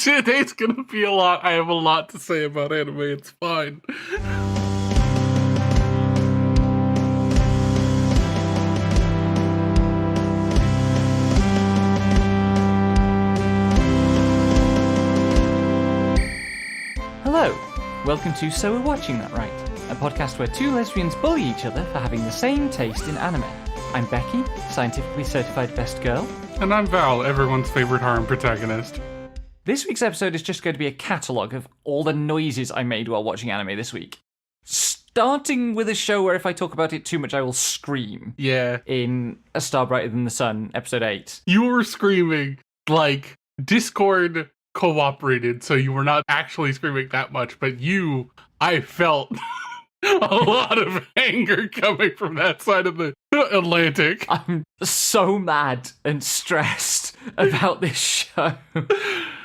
Today's gonna be a lot. I have a lot to say about anime. It's fine. Hello, welcome to So We're Watching That Right, a podcast where two lesbians bully each other for having the same taste in anime. I'm Becky, scientifically certified best girl. And I'm Val, everyone's favorite harem protagonist. This week's episode is just going to be a catalogue of all the noises I made while watching anime this week. Starting with a show where if I talk about it too much I will scream. Yeah. In A Star Brighter Than the Sun, episode 8. You were screaming like Discord cooperated, so you were not actually screaming that much, but I felt a lot of anger coming from that side of the Atlantic. I'm so mad and stressed about this show.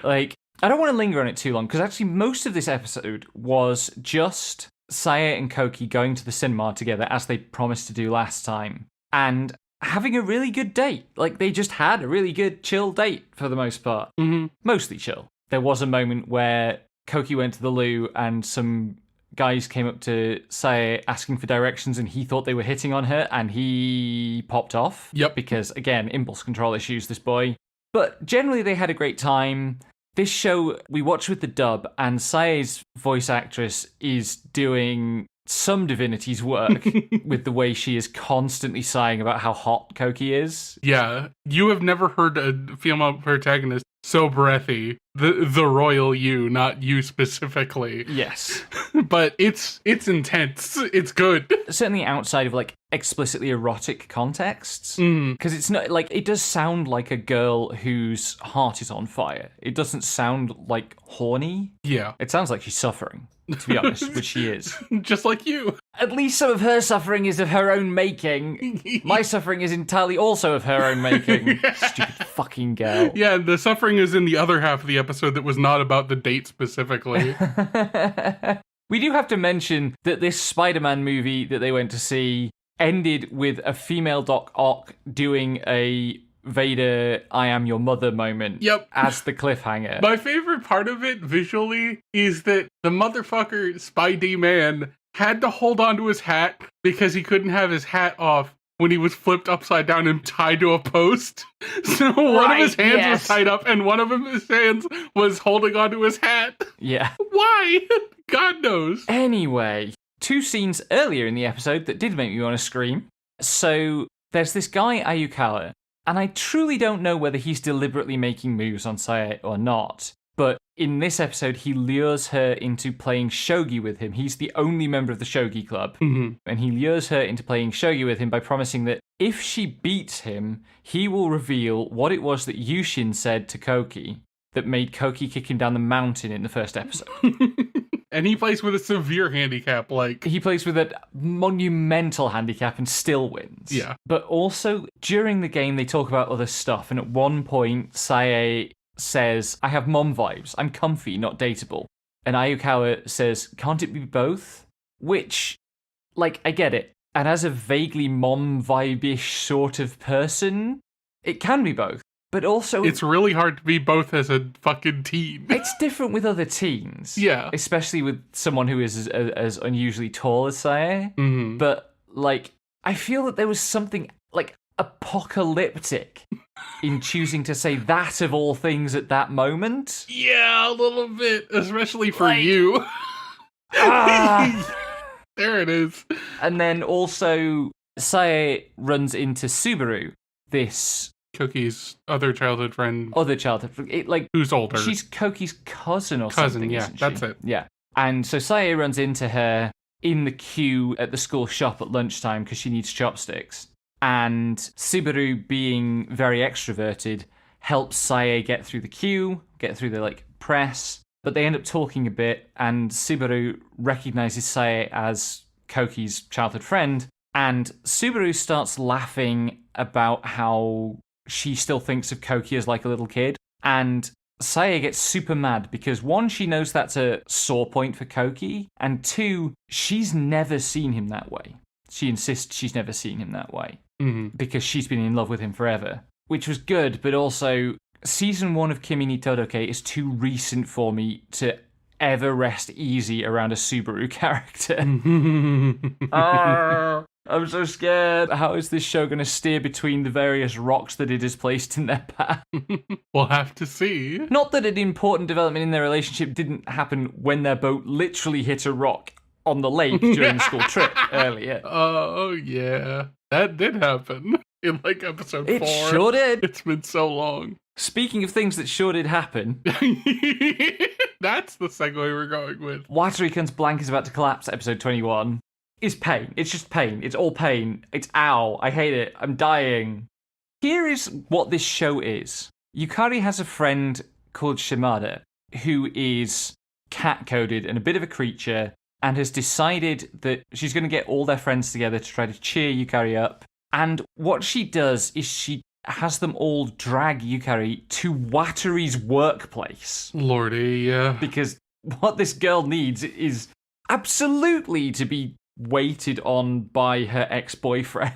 I don't want to linger on it too long, because actually most of this episode was just Sae and Koki going to the cinema together, as they promised to do last time, and having a really good date. They just had a really good, chill date for the most part. Mm-hmm. Mostly chill. There was a moment where Koki went to the loo and some guys came up to Sae asking for directions and he thought they were hitting on her and he popped off. Yep. Because, again, impulse control issues, this boy. But generally they had a great time. This show, we watched with the dub, and Sae's voice actress is doing some Divinity's work with the way she is constantly sighing about how hot Koki is. Yeah, you have never heard a female protagonist so breathy. The royal you, not you specifically. Yes. But it's intense. It's good. Certainly outside of explicitly erotic contexts. Because it's not it does sound like a girl whose heart is on fire. It doesn't sound horny. Yeah. It sounds like she's suffering, to be honest, which she is. Just like you. At least some of her suffering is of her own making. My suffering is entirely also of her own making. Yeah. Stupid fucking girl. Yeah, the suffering is in the other half of the episode that was not about the date specifically. We do have to mention that this Spider-Man movie that they went to see ended with a female Doc Ock doing a Vader, I am your mother moment. Yep. As the cliffhanger. My favorite part of it visually is that the motherfucker Spidey man had to hold onto his hat because he couldn't have his hat off when he was flipped upside down and tied to a post. So one of his hands was tied up and one of his hands was holding onto his hat. Yeah. Why? God knows. Anyway, two scenes earlier in the episode that did make me want to scream. So there's this guy, Ayukawa, and I truly don't know whether he's deliberately making moves on Sae or not. But in this episode, he lures her into playing shogi with him. He's the only member of the shogi club. Mm-hmm. And he lures her into playing shogi with him by promising that if she beats him, he will reveal what it was that Yushin said to Koki that made Koki kick him down the mountain in the first episode. And he plays with a severe handicap, He plays with a monumental handicap and still wins. Yeah. But also, during the game, they talk about other stuff, and at one point, Sae says, I have mom vibes. I'm comfy, not dateable. And Ayukawa says, can't it be both? Which, I get it. And as a vaguely mom vibe-ish sort of person, it can be both. But also, it's really hard to be both as a fucking teen. It's different with other teens. Yeah. Especially with someone who is as unusually tall as Sae. Mm-hmm. But, I feel that there was something, apocalyptic in choosing to say that of all things at that moment. Yeah, a little bit. Especially for you. There it is. And then also, Sae runs into Subaru, this Koki's other childhood friend. Who's older. She's Koki's cousin or something, yeah, isn't she? that's it. Yeah. And so Sae runs into her in the queue at the school shop at lunchtime because she needs chopsticks. And Subaru, being very extroverted, helps Sae get through the queue, get through the, press. But they end up talking a bit, and Subaru recognizes Sae as Koki's childhood friend. And Subaru starts laughing about how she still thinks of Koki as a little kid. And Sae gets super mad because, one, she knows that's a sore point for Koki, and two, she's never seen him that way. She insists she's never seen him that way. Mm-hmm. Because she's been in love with him forever. Which was good, but also season 1 of Kimi ni Todoke is too recent for me to ever rest easy around a Subaru character. I'm so scared. How is this show going to steer between the various rocks that it has placed in their path? We'll have to see. Not that an important development in their relationship didn't happen when their boat literally hit a rock on the lake during the school trip earlier. Oh, yeah. That did happen in, like, episode 4. It sure did. It's been so long. Speaking of things that sure did happen... That's the segue we're going with. Watari-kun's blank is about to collapse, episode 21. Is pain. It's just pain. It's all pain. It's ow. I hate it. I'm dying. Here is what this show is. Yukari has a friend called Shimada who is cat-coded and a bit of a creature and has decided that she's going to get all their friends together to try to cheer Yukari up. And what she does is she has them all drag Yukari to Watari's workplace. Lordy, yeah. Because what this girl needs is absolutely to be waited on by her ex-boyfriend.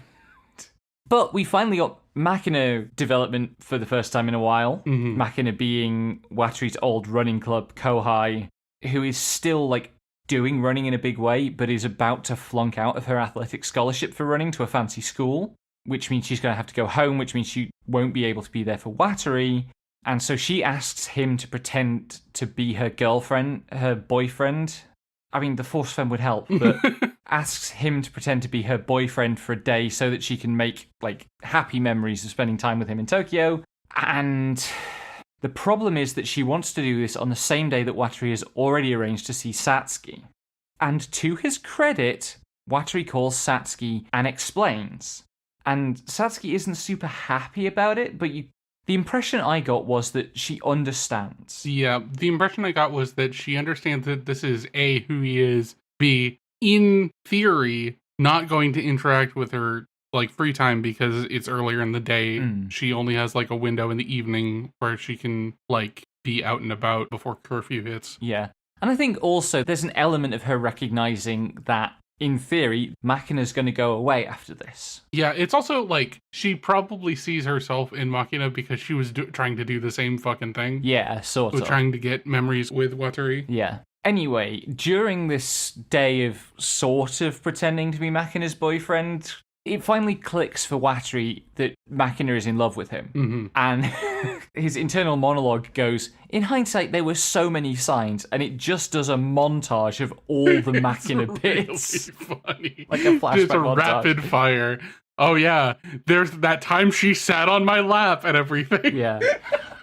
But we finally got Makina development for the first time in a while. Mm-hmm. Makina being Watari's old running club kohai, who is still, like, doing running in a big way, but is about to flunk out of her athletic scholarship for running to a fancy school, which means she's going to have to go home, which means she won't be able to be there for Watari. And so she asks him to pretend to be her girlfriend, her boyfriend. I mean, the force femme would help, but asks him to pretend to be her boyfriend for a day so that she can make, like, happy memories of spending time with him in Tokyo. And the problem is that she wants to do this on the same day that Watari has already arranged to see Satsuki. And to his credit, Watari calls Satsuki and explains. And Satsuki isn't super happy about it, but the impression I got was that she understands. Yeah, the impression I got was that she understands that this is A, who he is, B, in theory, not going to interact with her, like, free time because it's earlier in the day. She only has, like, a window in the evening where she can, like, be out and about before curfew hits. Yeah. And I think also there's an element of her recognizing that, in theory, Makina's going to go away after this. Yeah, it's also, like, she probably sees herself in Makina because she was trying to do the same fucking thing. Yeah, sort of. Trying to get memories with Watari. Yeah. Anyway, during this day of sort of pretending to be Makina's boyfriend, it finally clicks for Watari that Makina is in love with him. Mm-hmm. And his internal monologue goes, in hindsight, there were so many signs, and it just does a montage of all the Makina bits. Really funny. Like a flashback It's a montage. rapid fire. Oh yeah, there's that time she sat on my lap and everything. Yeah.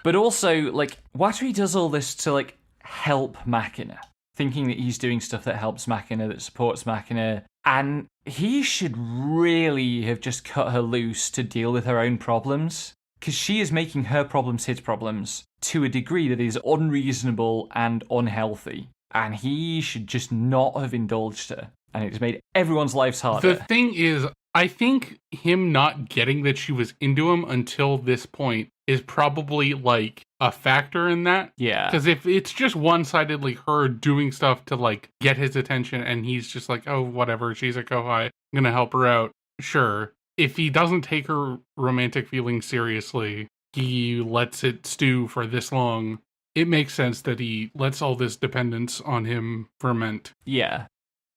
But also, like, Watari does all this to, like, help Makina, thinking that he's doing stuff that helps Makina, that supports Makina, and he should really have just cut her loose to deal with her own problems, because she is making her problems his problems to a degree that is unreasonable and unhealthy, and he should just not have indulged her, and it's made everyone's lives harder. The thing is, I think him not getting that she was into him until this point is probably, like, a factor in that. Yeah. Because if it's just one-sidedly her doing stuff to, like, get his attention and he's just like, oh, whatever, she's a kohai, I'm gonna help her out. Sure. If he doesn't take her romantic feelings seriously, he lets it stew for this long, it makes sense that he lets all this dependence on him ferment. Yeah.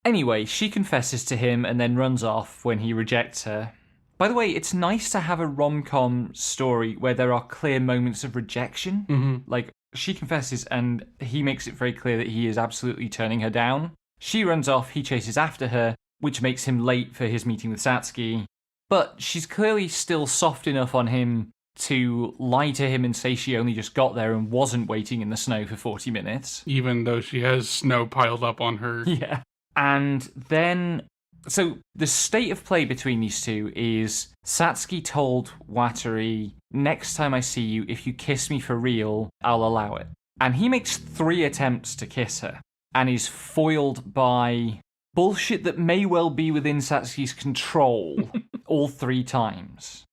Anyway, she confesses to him and then runs off when he rejects her. By the way, it's nice to have a rom-com story where there are clear moments of rejection. Mm-hmm. Like, she confesses and he makes it very clear that he is absolutely turning her down. She runs off, he chases after her, which makes him late for his meeting with Satsuki. But she's clearly still soft enough on him to lie to him and say she only just got there and wasn't waiting in the snow for 40 minutes. Even though she has snow piled up on her. Yeah. And then, so the state of play between these two is Satsuki told Watari, next time I see you, if you kiss me for real, I'll allow it. And he makes 3 attempts to kiss her and is foiled by bullshit that may well be within Satsuki's control all 3 times.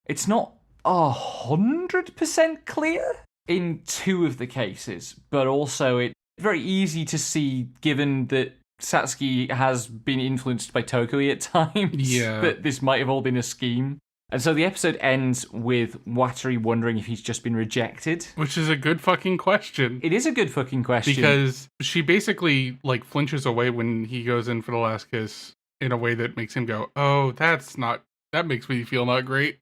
It's not 100% clear in 2 of the cases, but also it's very easy to see given that Satsuki has been influenced by Tokui at times, that this might have all been a scheme. And so the episode ends with Watari wondering if he's just been rejected. Which is a good fucking question. It is a good fucking question. Because she basically, like, flinches away when he goes in for the last kiss in a way that makes him go, oh, that makes me feel not great.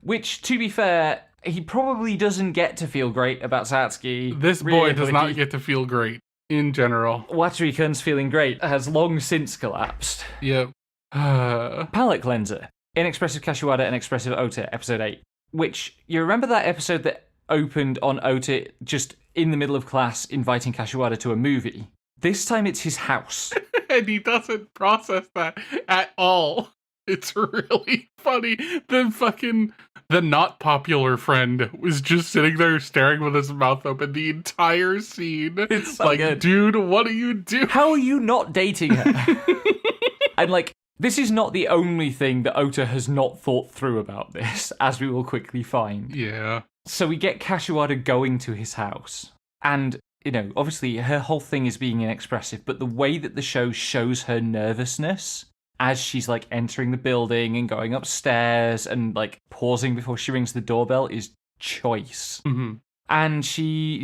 Which, to be fair, he probably doesn't get to feel great about Satsuki. This boy does not get to feel great, in general. Watari-kun's feeling great has long since collapsed. Yep. Palette Cleanser. Inexpressive Kashiwada and Expressive Oota, episode 8. Which, you remember that episode that opened on Oota just in the middle of class inviting Kashiwada to a movie? This time it's his house. And he doesn't process that at all. It's really funny. The not popular friend was just sitting there staring with his mouth open the entire scene. It's so like, good. Dude, what are you doing? How are you not dating her? And like, this is not the only thing that Oota has not thought through about this, as we will quickly find. Yeah. So we get Kashiwada going to his house. And, you know, obviously her whole thing is being inexpressive, but the way that the show shows her nervousness as she's like entering the building and going upstairs and like pausing before she rings the doorbell is choice. Mm-hmm. And she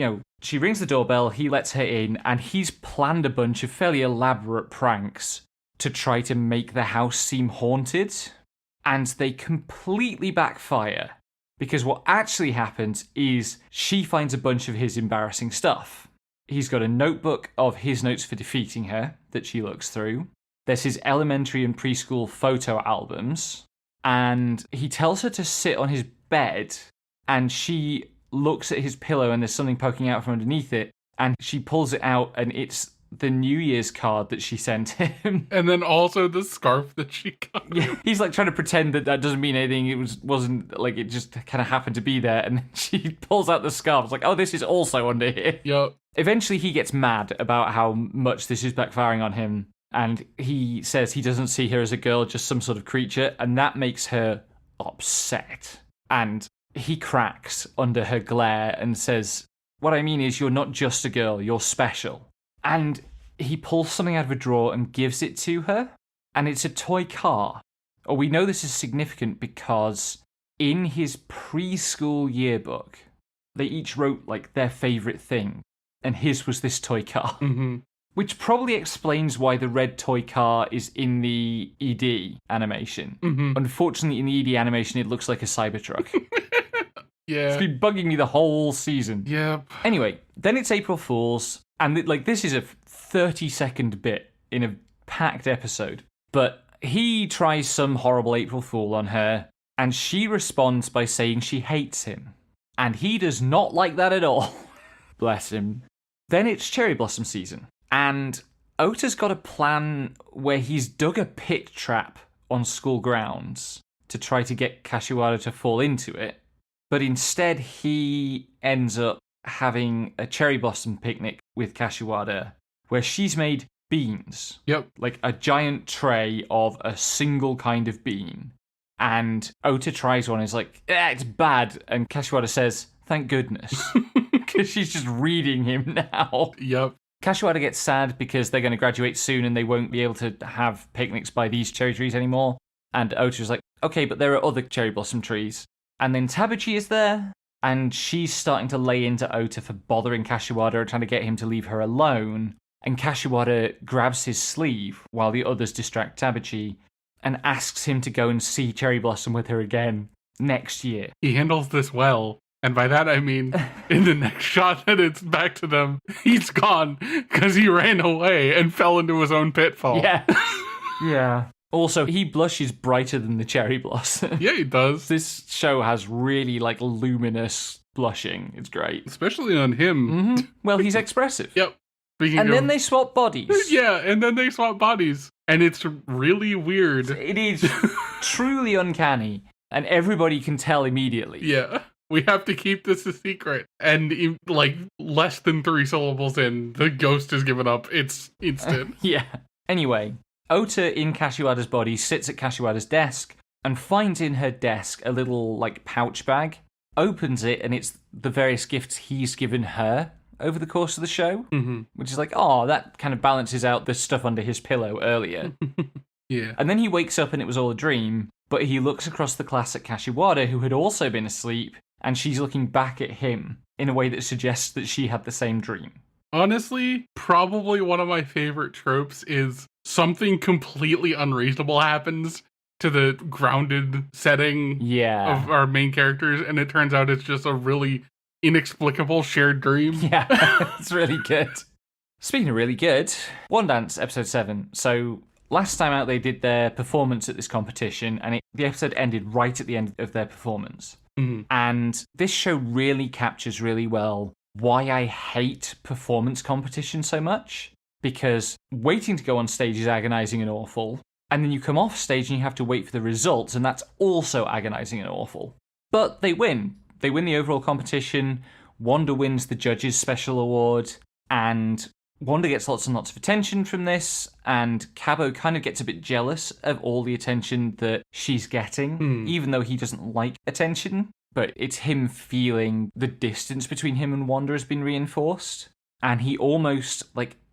rings the doorbell, he lets her in, and he's planned a bunch of fairly elaborate pranks to try to make the house seem haunted, and they completely backfire, because what actually happens is she finds a bunch of his embarrassing stuff. He's got a notebook of his notes for defeating her that she looks through. There's his elementary and preschool photo albums, and he tells her to sit on his bed, and she looks at his pillow and there's something poking out from underneath it, and she pulls it out and it's the New Year's card that she sent him. And then also the scarf that she got. Yeah, he's like trying to pretend that doesn't mean anything. It wasn't like, it just kind of happened to be there. And then she pulls out the scarf. It's like, oh, this is also under here. Yup. Eventually he gets mad about how much this is backfiring on him. And he says he doesn't see her as a girl, just some sort of creature. And that makes her upset. And he cracks under her glare and says, what I mean is you're not just a girl, you're special. And he pulls something out of a drawer and gives it to her. And it's a toy car. Oh, we know this is significant because in his preschool yearbook, they each wrote like their favourite thing. And his was this toy car. Mm-hmm. Which probably explains why the red toy car is in the ED animation. Mm-hmm. Unfortunately, in the ED animation, it looks like a Cybertruck. Yeah. It's been bugging me the whole season. Yep. Anyway, then it's April Fool's, and like this is a 30-second bit in a packed episode. But he tries some horrible April Fool on her, and she responds by saying she hates him. And he does not like that at all. Bless him. Then it's Cherry Blossom season. And Ota's got a plan where he's dug a pit trap on school grounds to try to get Kashiwada to fall into it. But instead, he ends up having a cherry blossom picnic with Kashiwada, where she's made beans. Yep. Like a giant tray of a single kind of bean. And Oota tries one and is like, it's bad. And Kashiwada says, thank goodness. Because she's just reading him now. Yep. Kashiwada gets sad because they're going to graduate soon and they won't be able to have picnics by these cherry trees anymore. And Ota's like, okay, but there are other cherry blossom trees. And then Tabuchi is there, and she's starting to lay into Oota for bothering Kashiwada and trying to get him to leave her alone. And Kashiwada grabs his sleeve while the others distract Tabuchi and asks him to go and see Cherry Blossom with her again next year. He handles this well. And by that I mean, in the next shot that it's back to them, he's gone because he ran away and fell into his own pitfall. Yeah. Yeah. Also, he blushes brighter than the cherry blossom. Yeah, he does. This show has really, like, luminous blushing. It's great. Especially on him. Mm-hmm. Well, he's expressive. Yep. And then they swap bodies. Yeah, and then they swap bodies. And it's really weird. It is truly uncanny. And everybody can tell immediately. Yeah. We have to keep this a secret. And, like, less than 3 syllables in, the ghost is given up. It's instant. Yeah. Anyway, Oota in Kashiwada's body sits at Kashiwada's desk and finds in her desk a little, like, pouch bag. Opens it, and it's the various gifts he's given her over the course of the show. Mm-hmm. Which is like, oh, that kind of balances out the stuff under his pillow earlier. Yeah. And then he wakes up and it was all a dream. but he looks across the class at Kashiwada, who had also been asleep, and she's looking back at him in a way that suggests that she had the same dream. Honestly, probably one of my favorite tropes is something completely unreasonable happens to the grounded setting of our main characters, and it turns out it's just a really inexplicable shared dream. Yeah, it's really good. Speaking of really good, Wandance, episode 7. So last time out, they did their performance at this competition, and the episode ended right at the end of their performance. Mm-hmm. And this show really captures really well why I hate performance competition so much. Because waiting to go on stage is agonizing and awful. And then you come off stage and you have to wait for the results, and that's also agonizing and awful. But they win. They win the overall competition. Wanda wins the judges' special award, and Wanda gets lots and lots of attention from this, and Cabo kind of gets a bit jealous of all the attention that she's getting, even though he doesn't like attention. But it's him feeling the distance between him and Wanda has been reinforced, and he almost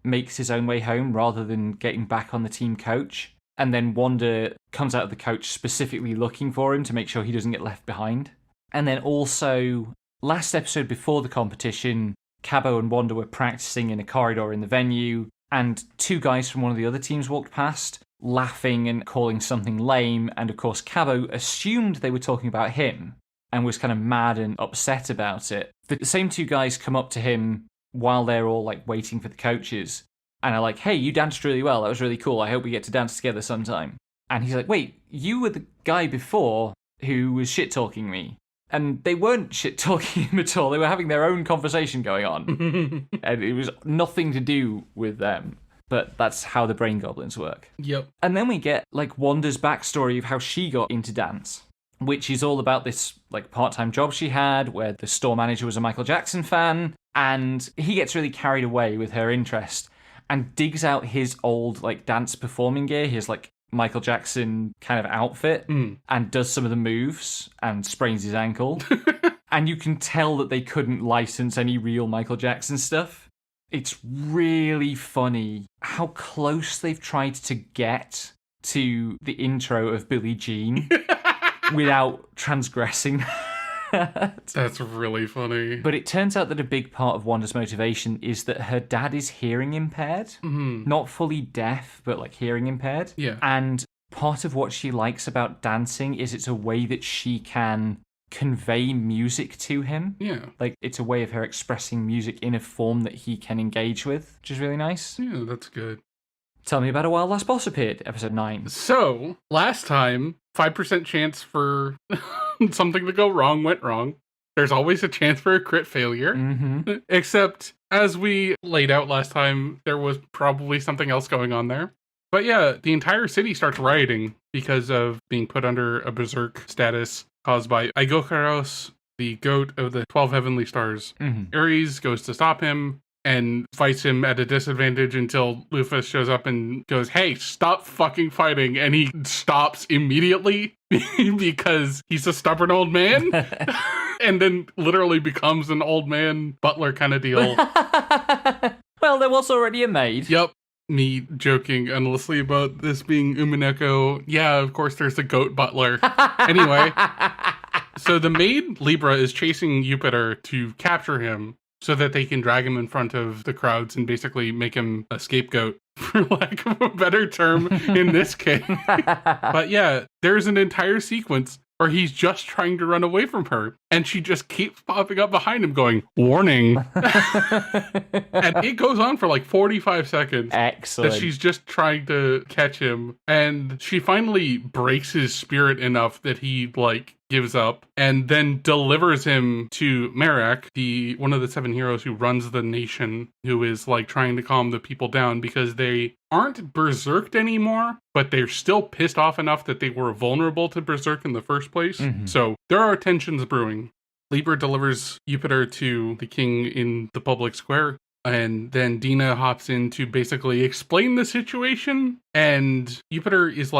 makes his own way home rather than getting back on the team coach. And then Wanda comes out of the coach specifically looking for him to make sure he doesn't get left behind. And then also, last episode before the competition, Cabo and Wanda were practicing in a corridor in the venue, and two guys from one of the other teams walked past, laughing and calling something lame, and of course Cabo assumed they were talking about him, and was kind of mad and upset about it. The same two guys come up to him while they're all waiting for the coaches, and are like, hey, you danced really well, that was really cool, I hope we get to dance together sometime. And he's like, wait, you were the guy before who was shit-talking me. And they weren't shit-talking him at all, they were having their own conversation going on. And it was nothing to do with them. But that's how the brain goblins work. Yep. And then we get Wanda's backstory of how she got into dance, which is all about this part-time job she had where the store manager was a Michael Jackson fan, and he gets really carried away with her interest and digs out his old dance performing gear, his Michael Jackson kind of outfit, and does some of the moves and sprains his ankle. And you can tell that they couldn't license any real Michael Jackson stuff. It's really funny how close they've tried to get to the intro of Billie Jean without transgressing that. That's really funny. But it turns out that a big part of Wanda's motivation is that her dad is hearing impaired. Not fully deaf, but hearing impaired. Yeah. And part of what she likes about dancing is it's a way that she can convey music to him. Yeah. It's a way of her expressing music in a form that he can engage with, which is really nice. Yeah, that's good. Tell me about a while last boss appeared, episode 9. So, last time, 5% chance for something to go wrong went wrong. There's always a chance for a crit failure. Except, as we laid out last time, there was probably something else going on there. But yeah, the entire city starts rioting because of being put under a berserk status caused by Aigokaros, the goat of the 12 heavenly stars. Ares goes to stop him and fights him at a disadvantage until Lufus shows up and goes, hey, stop fucking fighting. And he stops immediately because he's a stubborn old man. And then literally becomes an old man butler kind of deal. Well, there was already a maid. Yep. Me joking endlessly about this being Umineko. Yeah, of course there's a goat butler. Anyway, so the maid, Libra, is chasing Jupiter to capture him so that they can drag him in front of the crowds and basically make him a scapegoat, for lack of a better term in this case. But yeah, there's an entire sequence where he's just trying to run away from her, and she just keeps popping up behind him going, warning. And it goes on for 45 seconds. Excellent. That she's just trying to catch him, and she finally breaks his spirit enough that he, gives up, and then delivers him to Merak, one of the 7 heroes who runs the nation, who is trying to calm the people down because they aren't berserked anymore, but they're still pissed off enough that they were vulnerable to berserk in the first place. So there are tensions brewing. Libra delivers Jupiter to the king in the public square, and then Dina hops in to basically explain the situation, and Jupiter is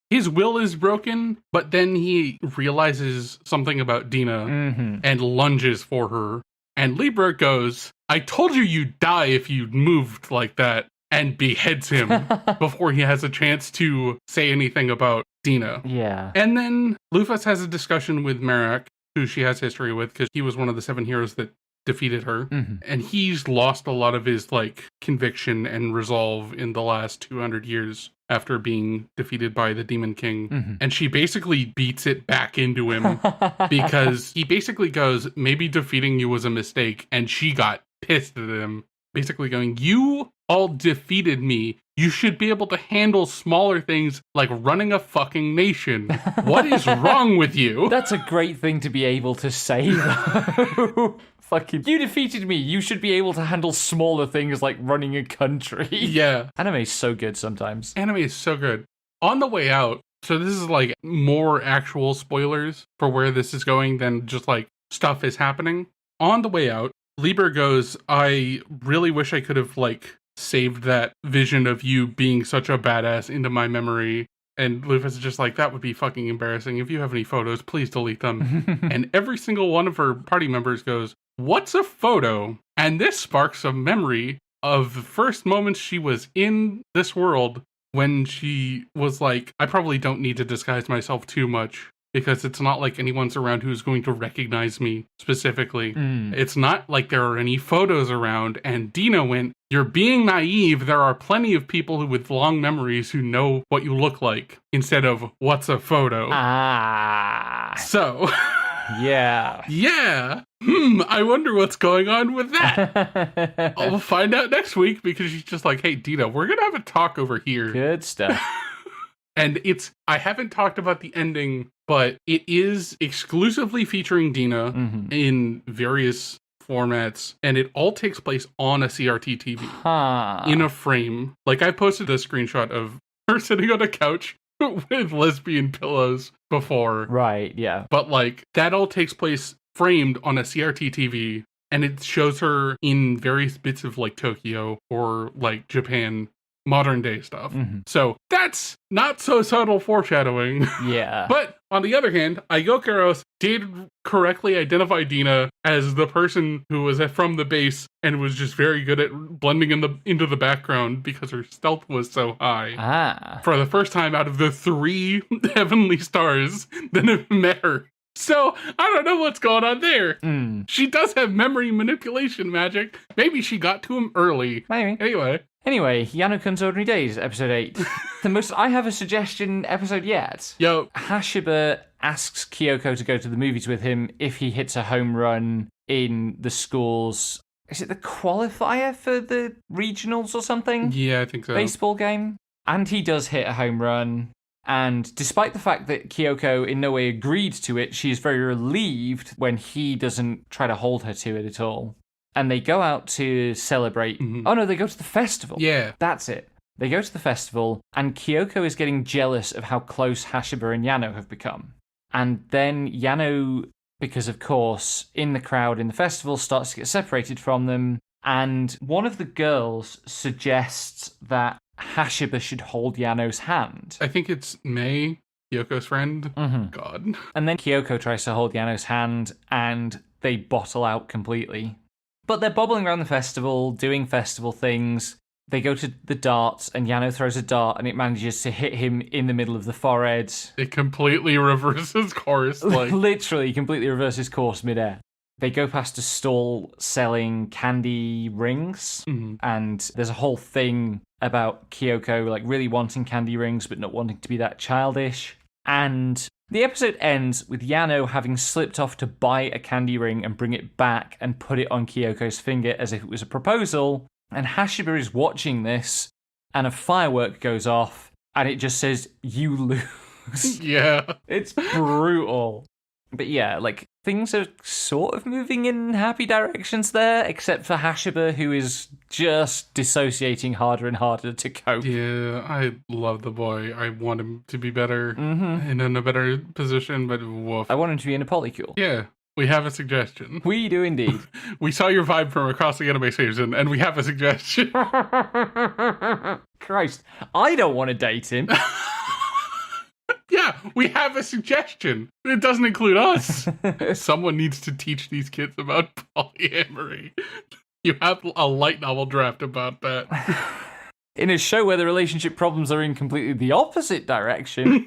his will is broken, but then he realizes something about Dina and lunges for her. And Libra goes, I told you'd die if you moved like that, and beheads him before he has a chance to say anything about Dina. Yeah. And then Lufus has a discussion with Marak, who she has history with, because he was one of the 7 heroes that defeated her. Mm-hmm. And he's lost a lot of his, like, conviction and resolve in the last 200 years after being defeated by the Demon King. Mm-hmm. And she basically beats it back into him because he basically goes, maybe defeating you was a mistake. And she got pissed at him, basically going, you all defeated me. You should be able to handle smaller things like running a fucking nation. What is wrong with you? That's a great thing to be able to say, though. Fucking, you defeated me. You should be able to handle smaller things like running a country. Yeah. Anime's so good sometimes. Anime is so good. On the way out, so this is like more actual spoilers for where this is going than just like stuff is happening. On the way out, Lieber goes, I really wish I could have like saved that vision of you being such a badass into my memory. And Lufus is just like, that would be fucking embarrassing. If you have any photos, please delete them. And every single one of her party members goes, what's a photo? And this sparks a memory of the first moments she was in this world when she was like, I probably don't need to disguise myself too much because it's not like anyone's around who's going to recognize me specifically. It's not like there are any photos around. And Dina went, you're being naive. There are plenty of people who with long memories who know what you look like instead of what's a photo. So... Yeah. Yeah. I wonder what's going on with that. I'll find out next week because she's just like, hey, Dina, we're going to have a talk over here. Good stuff. And I haven't talked about the ending, but it is exclusively featuring Dina in various formats, and it all takes place on a CRT TV in a frame. Like, I posted a screenshot of her sitting on a couch with lesbian pillows before. Right, yeah. But, like, that all takes place framed on a CRT TV, and it shows her in various bits of, like, Tokyo or, like, Japan, modern day stuff. So that's not so subtle foreshadowing. Yeah. But, on the other hand, Ayokaros did correctly identify Dina as the person who was from the base and was just very good at blending into the background because her stealth was so high. For the first time out of the 3 heavenly stars that have met her. So, I don't know what's going on there. She does have memory manipulation magic. Maybe she got to him early. Maybe. Anyway, Yano-kun's Ordinary Days, episode 8. The most I have a suggestion episode yet. Yo. Hashiba asks Kyoko to go to the movies with him if he hits a home run in the school's... Is it the qualifier for the regionals or something? Yeah, I think so. Baseball game? And he does hit a home run. And despite the fact that Kyoko in no way agreed to it, she is very relieved when he doesn't try to hold her to it at all. And they go out to celebrate. Oh no, they go to the festival. Yeah. That's it. They go to the festival, and Kyoko is getting jealous of how close Hashiba and Yano have become. And then Yano, because of course, in the crowd in the festival, starts to get separated from them. And one of the girls suggests that Hashiba should hold Yano's hand. I think it's Mei, Kyoko's friend. God. And then Kyoko tries to hold Yano's hand, and they bottle out completely. But they're bobbling around the festival, doing festival things. They go to the darts, and Yano throws a dart, and it manages to hit him in the middle of the forehead. It completely reverses course. Literally completely reverses course midair. They go past a stall selling candy rings, and there's a whole thing about Kyoko like really wanting candy rings, but not wanting to be that childish. And the episode ends with Yano having slipped off to buy a candy ring and bring it back and put it on Kyoko's finger as if it was a proposal. And Hashiba is watching this, and a firework goes off, and it just says, "You lose." Yeah. It's brutal. But yeah, like, things are sort of moving in happy directions there, except for Hashiba, who is just dissociating harder and harder to cope. Yeah, I love the boy. I want him to be better and in a better position, but woof. I want him to be in a polycule. Yeah, we have a suggestion. We do indeed. We saw your vibe from across the anime season, and we have a suggestion. Christ, I don't want to date him. Yeah, we have a suggestion. It doesn't include us. Someone needs to teach these kids about polyamory. You have a light novel draft about that. In a show where the relationship problems are in completely the opposite direction.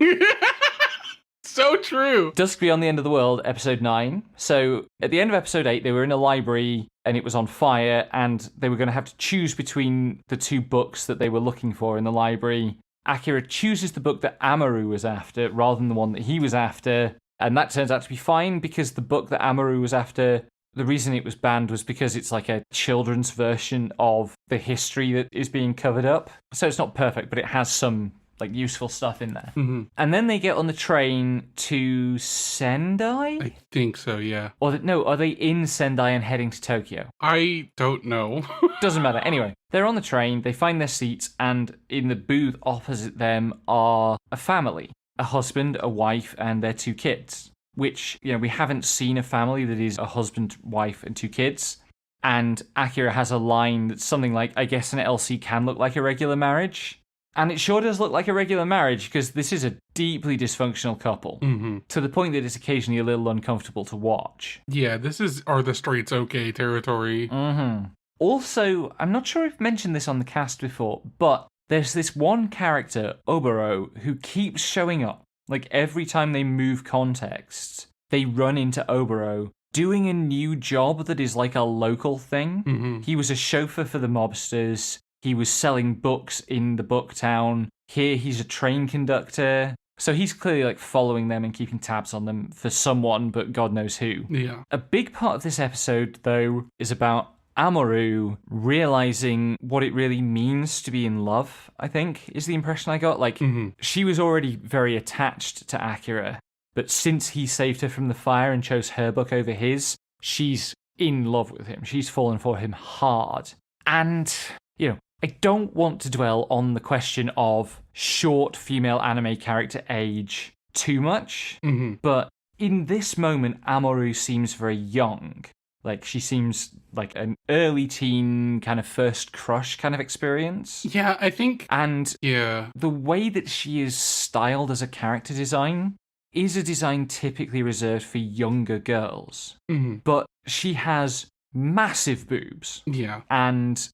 so true. Dusk Beyond the End of the World, episode 9. So at the end of episode 8, they were in a library and it was on fire, and they were going to have to choose between the two books that they were looking for in the library. Akira chooses the book that Amaru was after rather than the one that he was after, and that turns out to be fine because the book that Amaru was after, the reason it was banned was because it's like a children's version of the history that is being covered up. So it's not perfect, but it has some like useful stuff in there. Mm-hmm. And then they get on the train to Sendai? I think so, yeah. Or no, are they in Sendai and heading to Tokyo? I don't know. Doesn't matter. Anyway, they're on the train, they find their seats, and in the booth opposite them are a family. A husband, a wife, and their 2 kids. Which, we haven't seen a family that is a husband, wife, and 2 kids. And Akira has a line that's something like, I guess an LC can look like a regular marriage. And it sure does look like a regular marriage, because this is a deeply dysfunctional couple. Mm-hmm. To the point that it's occasionally a little uncomfortable to watch. Yeah, this is Are the Straights Okay territory. Mm-hmm. Also, I'm not sure I've mentioned this on the cast before, but there's this one character, Oboro, who keeps showing up. Like, every time they move context, they run into Oboro doing a new job that is like a local thing. Mm-hmm. He was a chauffeur for the mobsters. He was selling books in the book town. Here he's a train conductor. So he's clearly like following them and keeping tabs on them for someone, but God knows who. Yeah. A big part of this episode, though, is about Amaru realizing what it really means to be in love, I think, is the impression I got. Like, she was already very attached to Akira, but since he saved her from the fire and chose her book over his, she's in love with him. She's fallen for him hard. And, I don't want to dwell on the question of short female anime character age too much, but in this moment, Amaru seems very young. Like, she seems like an early teen kind of first crush kind of experience. Yeah, I think... And yeah, the way that she is styled as a character design is a design typically reserved for younger girls. But she has massive boobs. Yeah. And,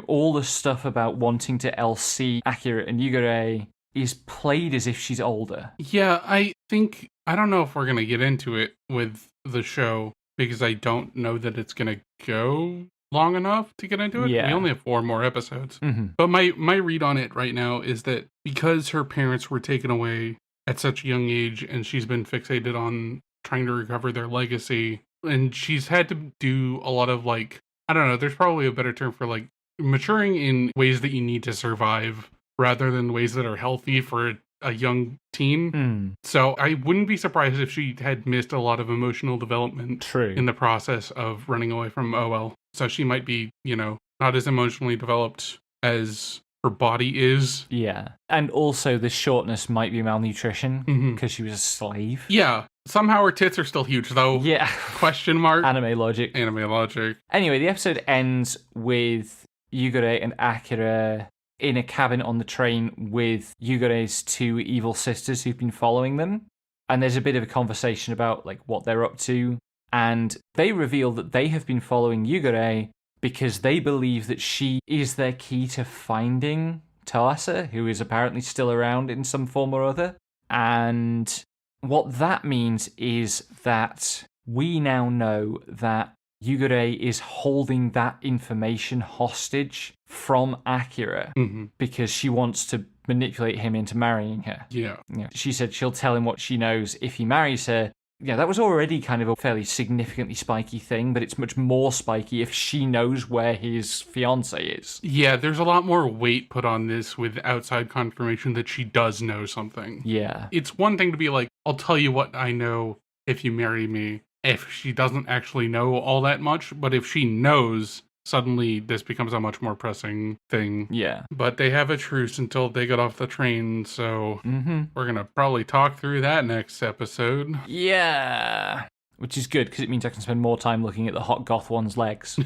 all the stuff about wanting to LC Akira and Yugure is played as if she's older. Yeah, I don't know if we're going to get into it with the show, because I don't know that it's going to go long enough to get into it. Yeah. We only have 4 more episodes. But my read on it right now is that because her parents were taken away at such a young age and she's been fixated on trying to recover their legacy, and she's had to do a lot of like, I don't know, there's probably a better term for like maturing in ways that you need to survive rather than ways that are healthy for a young teen. So I wouldn't be surprised if she had missed a lot of emotional development in the process of running away from OL. So she might be, not as emotionally developed as her body is. Yeah. And also the shortness might be malnutrition because she was a slave. Yeah. Somehow her tits are still huge, though. Yeah. Question mark. Anime logic. Anyway, the episode ends with Yugure and Akira in a cabin on the train with Yugure's 2 evil sisters who've been following them. And there's a bit of a conversation about like what they're up to. And they reveal that they have been following Yugure because they believe that she is their key to finding Toasa, who is apparently still around in some form or other. And what that means is that we now know that Yugure is holding that information hostage from Akira because she wants to manipulate him into marrying her. Yeah. She said she'll tell him what she knows if he marries her. Yeah, that was already kind of a fairly significantly spiky thing, but it's much more spiky if she knows where his fiancé is. Yeah, there's a lot more weight put on this with outside confirmation that she does know something. Yeah. It's one thing to be like, I'll tell you what I know if you marry me, if she doesn't actually know all that much, but if she knows, suddenly this becomes a much more pressing thing. Yeah. But they have a truce until they get off the train, so we're going to probably talk through that next episode. Yeah. Which is good, because it means I can spend more time looking at the hot goth one's legs.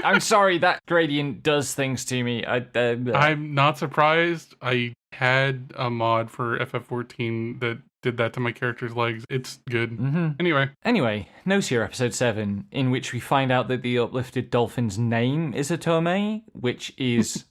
I'm sorry, that gradient does things to me. I'm not surprised. I had a mod for FF14 that did that to my character's legs. It's good. Anyway, Gnosia episode 7, in which we find out that the uplifted dolphin's name is Otome, which is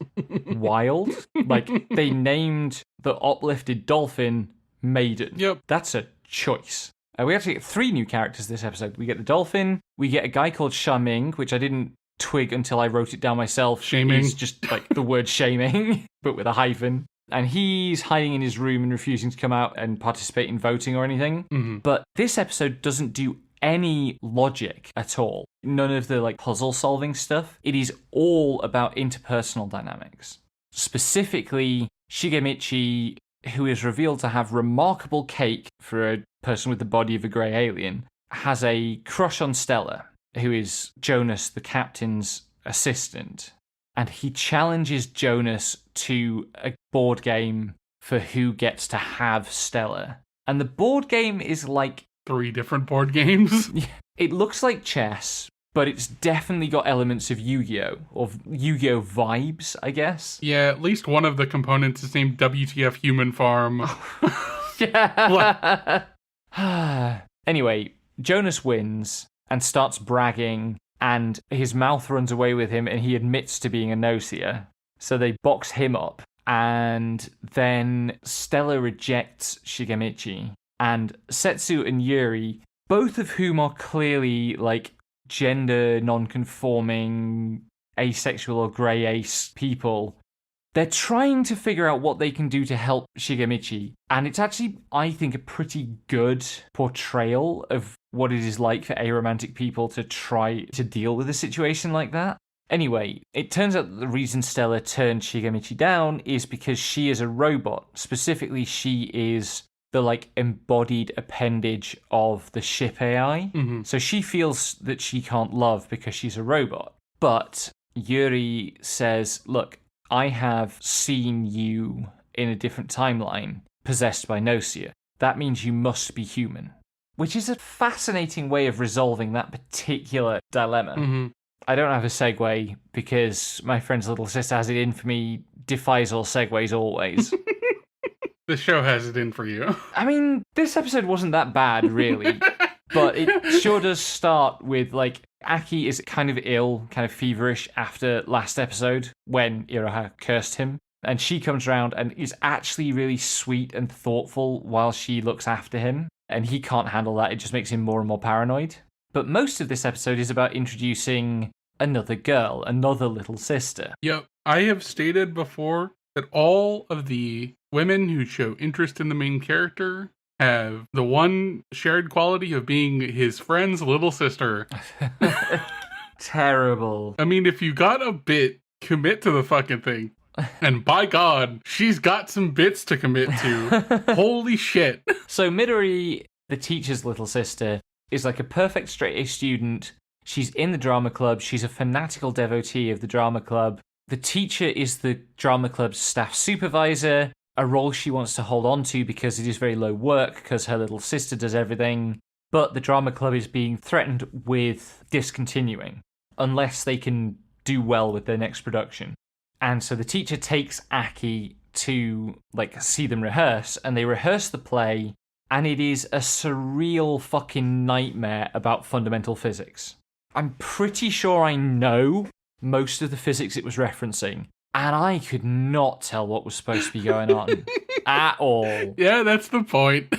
wild. Like, they named the uplifted dolphin Maiden. Yep. That's a choice. We actually get 3 new characters this episode. We get the dolphin, we get a guy called Shaming, which I didn't twig until I wrote it down myself. Shaming. It's just like the word shaming, but with a hyphen. And he's hiding in his room and refusing to come out and participate in voting or anything. Mm-hmm. But this episode doesn't do any logic at all. None of the puzzle solving stuff. It is all about interpersonal dynamics. Specifically, Shigemichi, who is revealed to have remarkable cake for a person with the body of a grey alien, has a crush on Stella, who is Jonas, the captain's assistant. And he challenges Jonas to a board game for who gets to have Stella. And the board game is 3 different board games. It looks like chess, but it's definitely got elements of Yu-Gi-Oh! Or Yu-Gi-Oh! Vibes, I guess. Yeah, at least one of the components is named WTF Human Farm. Yeah. Anyway, Jonas wins and starts bragging, and his mouth runs away with him, and he admits to being a Gnosia. So they box him up, and then Stella rejects Shigemichi, and Setsu and Yuri, both of whom are clearly gender non-conforming, asexual or grey ace people, they're trying to figure out what they can do to help Shigemichi. And it's actually, I think, a pretty good portrayal of what it is like for aromantic people to try to deal with a situation like that. Anyway, it turns out that the reason Stella turned Shigemichi down is because she is a robot. Specifically, she is the embodied appendage of the ship AI. Mm-hmm. So she feels that she can't love because she's a robot. But Yuri says, look, I have seen you in a different timeline, possessed by Gnosia. That means you must be human. Which is a fascinating way of resolving that particular dilemma. Mm-hmm. I don't have a segue because my friend's little sister has it in for me, defies all segues always. The show has it in for you. I mean, this episode wasn't that bad, really. But it sure does start with, Aki is kind of ill, kind of feverish after last episode when Iroha cursed him. And she comes around and is actually really sweet and thoughtful while she looks after him. And he can't handle that. It just makes him more and more paranoid. But most of this episode is about introducing another girl, another little sister. Yep. I have stated before that all of the women who show interest in the main character have the one shared quality of being his friend's little sister. Terrible. I mean, if you got a bit, commit to the fucking thing. And by God, she's got some bits to commit to. Holy shit. So Midori, the teacher's little sister, is a perfect straight-A student. She's in the drama club. She's a fanatical devotee of the drama club. The teacher is the drama club's staff supervisor, a role she wants to hold on to because it is very low work because her little sister does everything. But the drama club is being threatened with discontinuing unless they can do well with their next production. And so the teacher takes Aki to see them rehearse, and they rehearse the play, and it is a surreal fucking nightmare about fundamental physics. I'm pretty sure I know most of the physics it was referencing, and I could not tell what was supposed to be going on at all. Yeah, that's the point.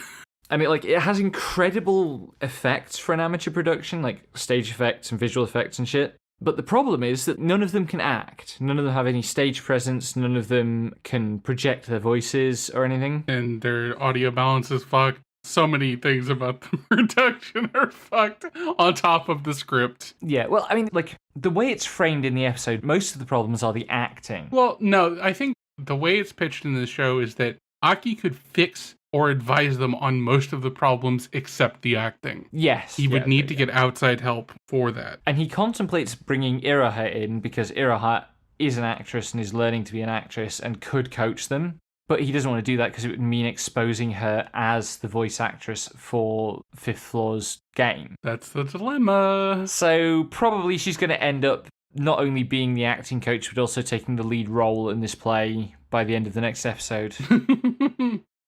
I mean, it has incredible effects for an amateur production, stage effects and visual effects and shit. But the problem is that none of them can act. None of them have any stage presence. None of them can project their voices or anything. And their audio balance is fucked. So many things about the production are fucked on top of the script. Yeah, well, I mean, the way it's framed in the episode, most of the problems are the acting. Well, no, I think the way it's pitched in the show is that Aki could fix or advise them on most of the problems except the acting. Yes. He would need to get outside help for that. And he contemplates bringing Iroha in because Iroha is an actress and is learning to be an actress and could coach them. But he doesn't want to do that because it would mean exposing her as the voice actress for Fifth Floor's game. That's the dilemma. So probably she's going to end up not only being the acting coach, but also taking the lead role in this play by the end of the next episode.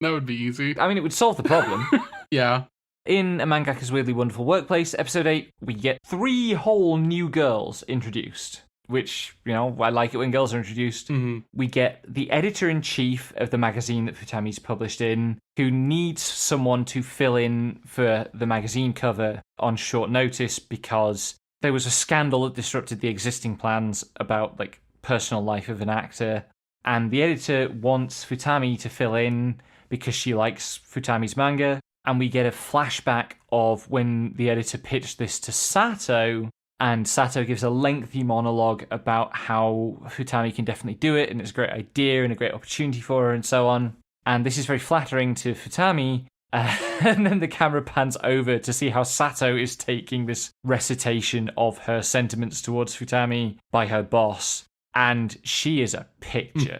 That would be easy. I mean, it would solve the problem. Yeah. In A Mangaka's Weirdly Wonderful Workplace, episode 8, we get 3 whole new girls introduced. which, you know, I like it when girls are introduced. We get the editor-in-chief of the magazine that Futami's published in, who needs someone to fill in for the magazine cover on short notice because there was a scandal that disrupted the existing plans about, like, personal life of an actor. And the editor wants Futami to fill in because she likes Futami's manga. And we get a flashback of when the editor pitched this to Sato, and Sato gives a lengthy monologue about how Futami can definitely do it, and it's a great idea and a great opportunity for her, and so on. And this is very flattering to Futami. And then the camera pans over to see how Sato is taking this recitation of her sentiments towards Futami by her boss. And she is a picture.